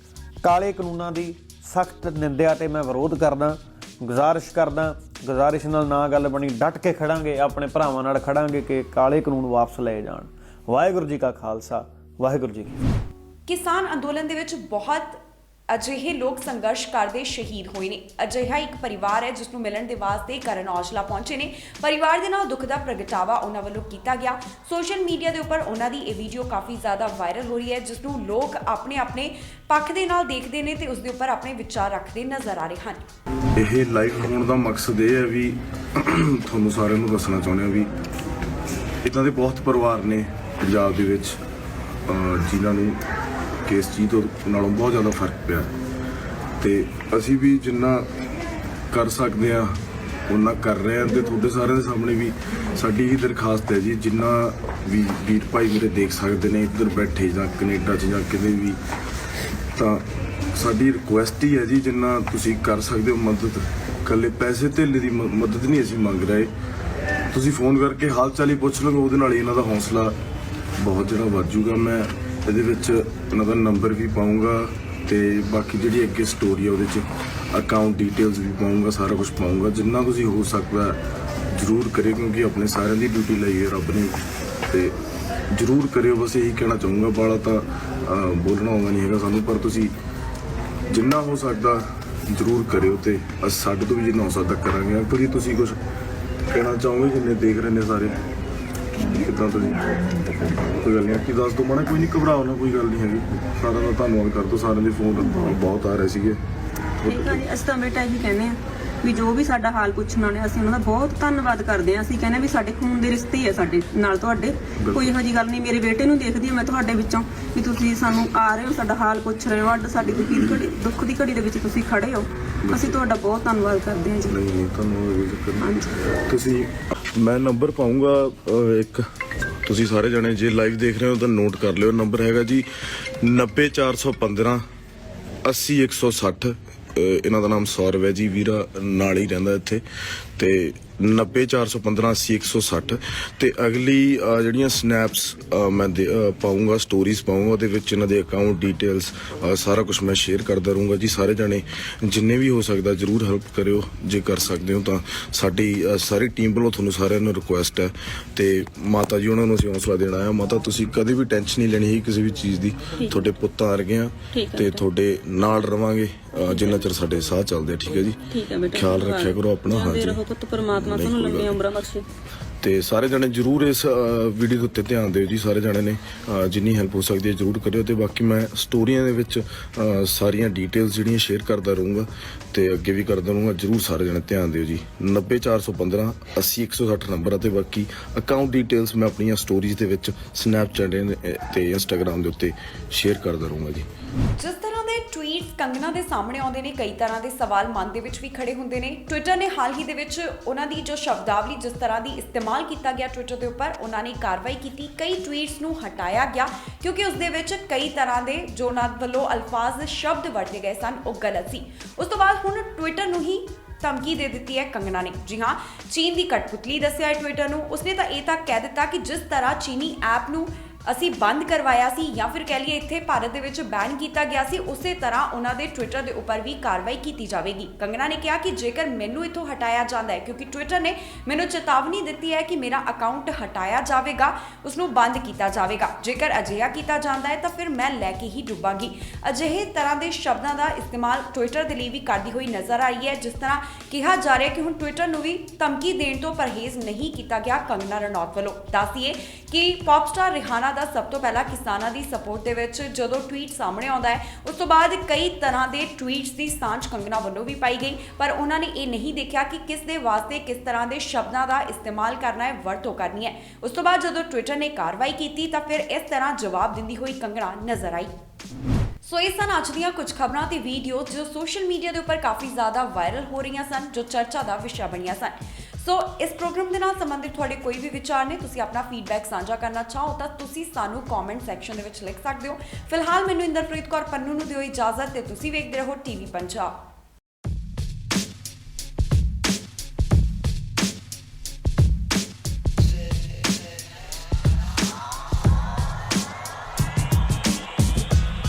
ਕਾਲੇ ਕਾਨੂੰਨਾਂ ਦੀ ਸਖਤ ਨਿੰਦਿਆ ਅਤੇ ਮੈਂ ਵਿਰੋਧ ਕਰਦਾ। ਗੁਜ਼ਾਰਿਸ਼ ਨਾਲ ਨਾ ਗੱਲ ਬਣੀ, ਡਟ ਕੇ ਖੜਾਂਗੇ, ਆਪਣੇ ਭਰਾਵਾਂ ਨਾਲ ਖੜਾਂਗੇ ਕਿ ਕਾਲੇ ਕਾਨੂੰਨ ਵਾਪਸ ਲਏ ਜਾਣ। ਵਾਹਿਗੁਰੂ ਜੀ ਕਾ ਖਾਲਸਾ, ਵਾਹਿਗੁਰੂ ਜੀ ਕੀ ਫਤਿਹ। ਕਿਸਾਨ ਅੰਦੋਲਨ ਦੇ ਵਿੱਚ ਬਹੁਤ ਅਜਿਹੇ ਲੋਕ ਸੰਘਰਸ਼ ਕਰਦੇ ਸ਼ਹੀਦ ਹੋਏ ਨੇ। ਅਜਿਹਾ ਇੱਕ ਪਰਿਵਾਰ ਹੈ ਜਿਸ ਨੂੰ ਮਿਲਣ ਦੇ ਵਾਸਤੇ ਕਰਨ ਔਜਲਾ ਪਹੁੰਚੇ ਨੇ। ਪਰਿਵਾਰ ਦੇ ਨਾਲ ਦੁੱਖ ਦਾ ਪ੍ਰਗਟਾਵਾ ਉਹਨਾਂ ਵੱਲੋਂ ਕੀਤਾ ਗਿਆ। ਸੋਸ਼ਲ ਮੀਡੀਆ ਦੇ ਉੱਪਰ ਉਹਨਾਂ ਦੀ ਇਹ ਵੀਡੀਓ ਕਾਫੀ ਜ਼ਿਆਦਾ ਵਾਇਰਲ ਹੋ ਰਹੀ ਹੈ, ਜਿਸ ਨੂੰ ਲੋਕ ਆਪਣੇ ਪੱਖ ਦੇ ਨਾਲ ਦੇਖਦੇ ਨੇ ਤੇ ਉਸ ਦੇ ਉੱਪਰ ਆਪਣੇ ਵਿਚਾਰ ਰੱਖਦੇ ਨਜ਼ਰ ਆ ਰਹੇ ਹਨ। ਇਹ ਲਾਈਵ ਹੋਣ ਦਾ ਮਕਸਦ ਇਹ ਹੈ ਵੀ ਤੁਹਾਨੂੰ ਸਾਰਿਆਂ ਨੂੰ ਦੱਸਣਾ ਚਾਹੁੰਦੇ ਹਾਂ ਵੀ ਇੱਦਾਂ ਦੇ ਬਹੁਤ ਪਰਿਵਾਰ ਨੇ ਪੰਜਾਬ ਦੇ ਵਿੱਚ ਜਿਨ੍ਹਾਂ ਨੂੰ ਕਿ ਇਸ ਚੀਜ਼ ਤੋਂ ਨਾਲੋਂ ਬਹੁਤ ਜ਼ਿਆਦਾ ਫਰਕ ਪਿਆ ਅਤੇ ਅਸੀਂ ਵੀ ਜਿੰਨਾ ਕਰ ਸਕਦੇ ਹਾਂ ਉਨਾ ਕਰ ਰਹੇ ਹਾਂ। ਅਤੇ ਤੁਹਾਡੇ ਸਾਰਿਆਂ ਦੇ ਸਾਹਮਣੇ ਵੀ ਸਾਡੀ ਇਹ ਦਰਖਾਸਤ ਹੈ ਜੀ, ਜਿੰਨਾ ਵੀ ਵੀਰ ਭਾਈ ਮੇਰੇ ਦੇਖ ਸਕਦੇ ਨੇ ਇੱਧਰ ਬੈਠੇ ਜਾਂ ਕੈਨੇਡਾ 'ਚ ਜਾਂ ਕਿਤੇ ਵੀ, ਤਾਂ ਸਾਡੀ ਰਿਕੁਐਸਟ ਹੀ ਹੈ ਜੀ, ਜਿੰਨਾ ਤੁਸੀਂ ਕਰ ਸਕਦੇ ਹੋ ਮਦਦ। ਇਕੱਲੇ ਪੈਸੇ ਧੇਲੇ ਦੀ ਮਦਦ ਨਹੀਂ ਅਸੀਂ ਮੰਗ ਰਹੇ, ਤੁਸੀਂ ਫੋਨ ਕਰਕੇ ਹਾਲ ਚਾਲ ਹੀ ਪੁੱਛ ਲਓਗੇ, ਉਹਦੇ ਨਾਲ ਹੀ ਇਹਨਾਂ ਦਾ ਹੌਸਲਾ ਬਹੁਤ ਜਿਹੜਾ ਵੱਧ ਜੂਗਾ। ਮੈਂ ਇਹਦੇ ਵਿੱਚ ਇਹਨਾਂ ਦਾ ਨੰਬਰ ਵੀ ਪਾਊਂਗਾ ਅਤੇ ਬਾਕੀ ਜਿਹੜੀ ਅੱਗੇ ਸਟੋਰੀ ਆ ਉਹਦੇ 'ਚ ਅਕਾਊਂਟ ਡੀਟੇਲਸ ਵੀ ਪਾਊਂਗਾ, ਸਾਰਾ ਕੁਛ ਪਾਊਂਗਾ। ਜਿੰਨਾ ਤੁਸੀਂ ਹੋ ਸਕਦਾ ਜ਼ਰੂਰ ਕਰਿਓ, ਕਿਉਂਕਿ ਆਪਣੇ ਸਾਰਿਆਂ ਦੀ ਡਿਊਟੀ ਲਈ ਹੈ ਰੱਬ ਨੇ, ਅਤੇ ਜ਼ਰੂਰ ਕਰਿਓ। ਬਸ ਇਹੀ ਕਹਿਣਾ ਚਾਹੂੰਗਾ। ਬਾਲਾ ਤਾਂ ਬੋਲਣਾ ਆਉਂਦਾ ਨਹੀਂ ਹੈਗਾ ਸਾਨੂੰ, ਪਰ ਤੁਸੀਂ ਜਿੰਨਾ ਹੋ ਸਕਦਾ ਜ਼ਰੂਰ ਕਰਿਓ ਅਤੇ ਸਾਡੇ ਤੋਂ ਵੀ ਜਿੰਨਾ ਹੋ ਸਕਦਾ ਕਰਾਂਗੇ। ਅੰਕਲ ਜੀ ਤੁਸੀਂ ਕੁਛ ਕਹਿਣਾ ਚਾਹੋਗੇ? ਜਿੰਨੇ ਦੇਖ ਰਹੇ ਨੇ ਸਾਰੇ ਕਿੱਦਾਂ ਤੁਸੀਂ? ਕੋਈ ਗੱਲ ਨਹੀਂ ਕਿ ਦੱਸ ਦਿਓ ਮਾੜਾ, ਕੋਈ ਨਹੀਂ, ਘਬਰਾਓ ਨਾ, ਕੋਈ ਗੱਲ ਨਹੀਂ ਹੈਗੀ। ਸਾਰਿਆਂ ਦਾ ਧੰਨਵਾਦ ਕਰ ਦਿਓ, ਸਾਰਿਆਂ ਦੇ ਫੋਨ ਬਹੁਤ ਆ ਰਹੇ ਸੀਗੇ। ਠੀਕ ਆ ਜੀ, ਅਸੀਂ ਤਾਂ ਬੇਟਾ ਇਹੀ ਕਹਿੰਦੇ ਹਾਂ ਵੀ ਜੋ ਵੀ ਸਾਡਾ ਹਾਲ ਪੁੱਛਣ ਆਉਂਦੇ ਅਸੀਂ ਉਹਨਾਂ ਦਾ ਬਹੁਤ ਧੰਨਵਾਦ ਕਰਦੇ ਹਾਂ। ਅਸੀਂ ਕਹਿੰਦੇ ਵੀ ਸਾਡੇ ਖੂਨ ਦੇ ਰਿਸ਼ਤੇ ਹੀ ਆ ਸਾਡੇ ਨਾਲ ਤੁਹਾਡੇ, ਕੋਈ ਇਹੋ ਜਿਹੀ ਗੱਲ ਨਹੀਂ। ਮੇਰੇ ਬੇਟੇ ਨੂੰ ਦੇਖਦੀ ਹਾਂ ਮੈਂ ਤੁਹਾਡੇ ਵਿੱਚੋਂ ਵੀ ਤੁਸੀਂ ਸਾਨੂੰ ਆ ਰਹੇ ਹੋ, ਸਾਡਾ ਹਾਲ ਪੁੱਛ ਰਹੇ ਹੋ, ਸਾਡੀ ਦੁੱਖ ਦੀ ਘੜੀ ਦੇ ਵਿੱਚ ਤੁਸੀਂ ਖੜੇ ਹੋ। ਅਸੀਂ ਤੁਹਾਡਾ ਬਹੁਤ ਧੰਨਵਾਦ ਕਰਦੇ ਹਾਂ ਜੀ। ਨਹੀਂ ਧੰਨਵਾਦ। ਤੁਸੀਂ ਮੈਂ ਨੰਬਰ ਪਾਊਂਗਾ ਇੱਕ, ਤੁਸੀਂ ਸਾਰੇ ਜਣੇ ਜੇ ਲਾਈਵ ਦੇਖ ਰਹੇ ਹੋ ਤਾਂ ਨੋਟ ਕਰ ਲਿਓ। ਨੰਬਰ ਹੈਗਾ ਜੀ 90415 80160। ਇਹਨਾਂ ਦਾ ਨਾਮ ਸੌਰਵ ਹੈ ਜੀ, ਵੀਰਾ ਨਾਲ ਹੀ ਰਹਿੰਦਾ ਇੱਥੇ, ਅਤੇ 90415 80160। ਅਤੇ ਅਗਲੀ ਜਿਹੜੀਆਂ ਸਨੈਪਸ ਮੈਂ ਪਾਊਂਗਾ, ਸਟੋਰੀਜ਼ ਪਾਊਂਗਾ, ਉਹਦੇ ਵਿੱਚ ਇਹਨਾਂ ਦੇ ਅਕਾਊਂਟ ਡੀਟੇਲਸ ਸਾਰਾ ਕੁਛ ਮੈਂ ਸ਼ੇਅਰ ਕਰਦਾ ਰਹੂੰਗਾ ਜੀ। ਸਾਰੇ ਜਾਣੇ ਜਿੰਨੇ ਵੀ ਹੋ ਸਕਦਾ ਜ਼ਰੂਰ ਹੈਲਪ ਕਰਿਓ ਜੇ ਕਰ ਸਕਦੇ ਹੋ ਤਾਂ। ਸਾਡੀ ਸਾਰੀ ਟੀਮ ਵੱਲੋਂ ਤੁਹਾਨੂੰ ਸਾਰਿਆਂ ਨੂੰ ਰਿਕੁਐਸਟ ਹੈ, ਅਤੇ ਮਾਤਾ ਜੀ ਉਹਨਾਂ ਨੂੰ ਅਸੀਂ ਹੌਸਲਾ ਦੇਣਾ ਹੈ। ਮਾਤਾ ਤੁਸੀਂ ਕਦੇ ਵੀ ਟੈਨਸ਼ਨ ਨਹੀਂ ਲੈਣੀ ਹੈ ਕਿਸੇ ਵੀ ਚੀਜ਼ ਦੀ, ਤੁਹਾਡੇ ਪੁੱਤਾਂ ਵਰਗੇ ਆ ਅਤੇ ਤੁਹਾਡੇ ਨਾਲ ਰਵਾਂਗੇ ਜਿੰਨਾ ਚਿਰ ਸਾਡੇ ਸਾਹ ਚੱਲਦੇ। ਠੀਕ ਹੈ ਜੀ, ਖਿਆਲ ਰੱਖਿਆ ਕਰੋ ਆਪਣਾ। ਹਾਂਜੀ, ਤੇ ਸਾਰੇ ਜਣੇ ਜ਼ਰੂਰ ਇਸ ਵੀਡੀਓ ਦੇ ਉੱਤੇ ਧਿਆਨ ਦਿਓ ਜੀ। ਸਾਰੇ ਜਣੇ ਨੇ ਜਿੰਨੀ ਹੈਲਪ ਹੋ ਸਕਦੀ ਹੈ ਜ਼ਰੂਰ ਕਰਿਓ। ਅਤੇ ਬਾਕੀ ਮੈਂ ਸਟੋਰੀਆਂ ਦੇ ਵਿੱਚ ਸਾਰੀਆਂ ਡੀਟੇਲਸ ਜਿਹੜੀਆਂ ਸ਼ੇਅਰ ਕਰਦਾ ਰਹੂੰਗਾ ਅਤੇ ਅੱਗੇ ਵੀ ਕਰਦਾ ਰਹੂੰਗਾ। ਜ਼ਰੂਰ ਸਾਰੇ ਜਣੇ ਧਿਆਨ ਦਿਓ ਜੀ। 90415 80160 ਨੰਬਰ। ਅਤੇ ਬਾਕੀ ਅਕਾਊਂਟ ਡੀਟੇਲਸ ਮੈਂ ਆਪਣੀਆਂ ਸਟੋਰੀਜ਼ ਦੇ ਵਿੱਚ ਸਨੈਪਚੈਟ ਅਤੇ ਇੰਸਟਾਗ੍ਰਾਮ ਦੇ ਉੱਤੇ ਸ਼ੇਅਰ ਕਰਦਾ ਰਹੂੰਗਾ ਜੀ। ਜਿਸ ਤਰ੍ਹਾਂ ਦੇ ਟਵੀਟਸ ਕੰਗਨਾ ਦੇ ਸਾਹਮਣੇ ਆਉਂਦੇ ਨੇ, ਕਈ ਤਰ੍ਹਾਂ ਦੇ ਸਵਾਲ ਮਨ ਦੇ ਵਿੱਚ ਵੀ ਖੜੇ ਹੁੰਦੇ ਨੇ। ਟਵਿੱਟਰ ਨੇ ਹਾਲ ਹੀ ਦੇ ਵਿੱਚ ਉਹਨਾਂ ਦੀ ਜੋ ਸ਼ਬਦਾਵਲੀ ਜਿਸ ਤਰ੍ਹਾਂ ਦੀ ਇਸਤੇਮਾਲ ਕੀਤਾ ਗਿਆ ਟਵਿੱਟਰ ਦੇ ਉੱਪਰ, ਉਹਨਾਂ ਨੇ ਕਾਰਵਾਈ ਕੀਤੀ। ਕਈ ਟਵੀਟਸ ਨੂੰ ਹਟਾਇਆ ਗਿਆ ਕਿਉਂਕਿ ਉਸ ਦੇ ਵਿੱਚ ਕਈ ਤਰ੍ਹਾਂ ਦੇ ਜੋ ਉਹਨਾਂ ਵੱਲੋਂ ਅਲਫਾਜ਼ ਸ਼ਬਦ ਵਰਤੇ ਗਏ ਸਨ ਉਹ ਗਲਤ ਸੀ। ਉਸ ਤੋਂ ਬਾਅਦ ਹੁਣ ਟਵਿੱਟਰ ਨੂੰ ਹੀ ਧਮਕੀ ਦੇ ਦਿੱਤੀ ਹੈ ਕੰਗਨਾ ਨੇ। ਜੀ ਹਾਂ, ਚੀਨ ਦੀ ਕਠਪੁਤਲੀ ਦੱਸਿਆ ਹੈ ਟਵਿੱਟਰ ਨੂੰ। ਉਸਨੇ ਤਾਂ ਇਹ ਤੱਕ ਕਹਿ ਦਿੱਤਾ ਕਿ ਜਿਸ ਤਰ੍ਹਾਂ ਚੀਨੀ ਐਪ ਨੂੰ ਅਸੀਂ ਬੰਦ ਕਰਵਾਇਆ ਸੀ ਜਾਂ ਫਿਰ ਕਹਿ ਲਈਏ ਇੱਥੇ ਭਾਰਤ ਦੇ ਵਿੱਚ ਬੈਨ ਕੀਤਾ ਗਿਆ ਸੀ, ਉਸੇ ਤਰ੍ਹਾਂ ਉਹਨਾਂ ਦੇ ਟਵਿੱਟਰ ਦੇ ਉੱਪਰ ਵੀ ਕਾਰਵਾਈ ਕੀਤੀ ਜਾਵੇਗੀ। ਕੰਗਨਾ ਨੇ ਕਿਹਾ ਕਿ ਜੇਕਰ ਮੈਨੂੰ ਇੱਥੋਂ ਹਟਾਇਆ ਜਾਂਦਾ ਹੈ, ਕਿਉਂਕਿ ਟਵਿੱਟਰ ਨੇ ਮੈਨੂੰ ਚੇਤਾਵਨੀ ਦਿੱਤੀ ਹੈ ਕਿ ਮੇਰਾ ਅਕਾਊਂਟ ਹਟਾਇਆ ਜਾਵੇਗਾ, ਉਸ ਨੂੰ ਬੰਦ ਕੀਤਾ ਜਾਵੇਗਾ। ਜੇਕਰ ਅਜਿਹਾ ਕੀਤਾ ਜਾਂਦਾ ਹੈ ਤਾਂ ਫਿਰ ਮੈਂ ਲੈ ਕੇ ਹੀ ਡੁੱਬਾਂਗੀ। ਅਜਿਹੇ ਤਰ੍ਹਾਂ ਦੇ ਸ਼ਬਦਾਂ ਦਾ ਇਸਤੇਮਾਲ ਟਵਿੱਟਰ ਦੇ ਲਈ ਵੀ ਕਰਦੀ ਹੋਈ ਨਜ਼ਰ ਆਈ ਹੈ। ਜਿਸ ਤਰ੍ਹਾਂ ਕਿਹਾ ਜਾ ਰਿਹਾ ਕਿ ਹੁਣ ਟਵਿੱਟਰ ਨੂੰ ਵੀ ਧਮਕੀ ਦੇਣ ਤੋਂ ਪਰਹੇਜ਼ ਨਹੀਂ ਕੀਤਾ ਗਿਆ ਕੰਗਨਾ ਰਣੌਤ ਵੱਲੋਂ। ਦੱਸੀਏ ਕਿ ਪੌਪ ਸਟਾਰ ਰਿਹਾਨਾ ਦਾ ਸਭ ਤੋਂ ਪਹਿਲਾਂ ਕਿਸਾਨਾਂ ਦੀ ਸਪੋਰਟ ਦੇ ਵਿੱਚ ਜਦੋਂ ਟਵੀਟ ਸਾਹਮਣੇ ਆਉਂਦਾ ਹੈ, ਉਸ ਤੋਂ ਬਾਅਦ ਕਈ ਤਰ੍ਹਾਂ ਦੇ ਟਵੀਟਸ ਦੀ ਸਾਂਝ ਕੰਗਨਾ ਵੱਲੋਂ ਵੀ ਪਾਈ ਗਈ, ਪਰ ਉਹਨਾਂ ਨੇ ਇਹ ਨਹੀਂ ਦੇਖਿਆ ਕਿ ਕਿਸ ਦੇ ਵਾਸਤੇ ਕਿਸ ਤਰ੍ਹਾਂ ਦੇ ਸ਼ਬਦਾਂ ਦਾ ਇਸਤੇਮਾਲ ਕਰਨਾ ਹੈ, ਵਰਤੋਂ ਕਰਨੀ ਹੈ। ਉਸ ਤੋਂ ਬਾਅਦ ਜਦੋਂ ਟਵਿੱਟਰ ਨੇ ਕਾਰਵਾਈ ਕੀਤੀ ਤਾਂ ਫਿਰ ਇਸ ਤਰ੍ਹਾਂ ਜਵਾਬ ਦਿੰਦੀ ਹੋਈ ਕੰਗਨਾ ਨਜ਼ਰ ਆਈ। ਸੋ ਇਹ ਸਨ ਅੱਜ ਦੀਆਂ ਕੁਝ ਖਬਰਾਂ ਤੇ ਵੀਡੀਓਜ਼ ਜੋ ਸੋਸ਼ਲ ਮੀਡੀਆ ਦੇ ਉੱਪਰ ਕਾਫੀ ਜ਼ਿਆਦਾ ਵਾਇਰਲ ਹੋ ਰਹੀਆਂ ਸਨ, ਜੋ ਚਰਚਾ ਦਾ ਵਿਸ਼ਾ ਬਣੀਆਂ ਸਨ। ਸੋ ਇਸ ਪ੍ਰੋਗਰਾਮ ਦੇ ਨਾਲ ਸੰਬੰਧਿਤ ਤੁਹਾਡੇ ਕੋਈ ਵੀ ਵਿਚਾਰ ਨੇ, ਤੁਸੀਂ ਆਪਣਾ ਫੀਡਬੈਕ ਸਾਂਝਾ ਕਰਨਾ ਚਾਹੋ ਤਾਂ ਤੁਸੀਂ ਸਾਨੂੰ ਕਮੈਂਟ ਸੈਕਸ਼ਨ ਦੇ ਵਿੱਚ ਲਿਖ ਸਕਦੇ ਹੋ। ਫਿਲਹਾਲ ਮੈਨੂੰ ਇੰਦਰਪ੍ਰੀਤ ਕੌਰ ਪੰਨੂ ਨੂੰ ਦਿਓ ਇਜਾਜ਼ਤ ਤੇ ਤੁਸੀਂ ਵੇਖਦੇ ਰਹੋ ਟੀਵੀ ਪੰਜਾਬ।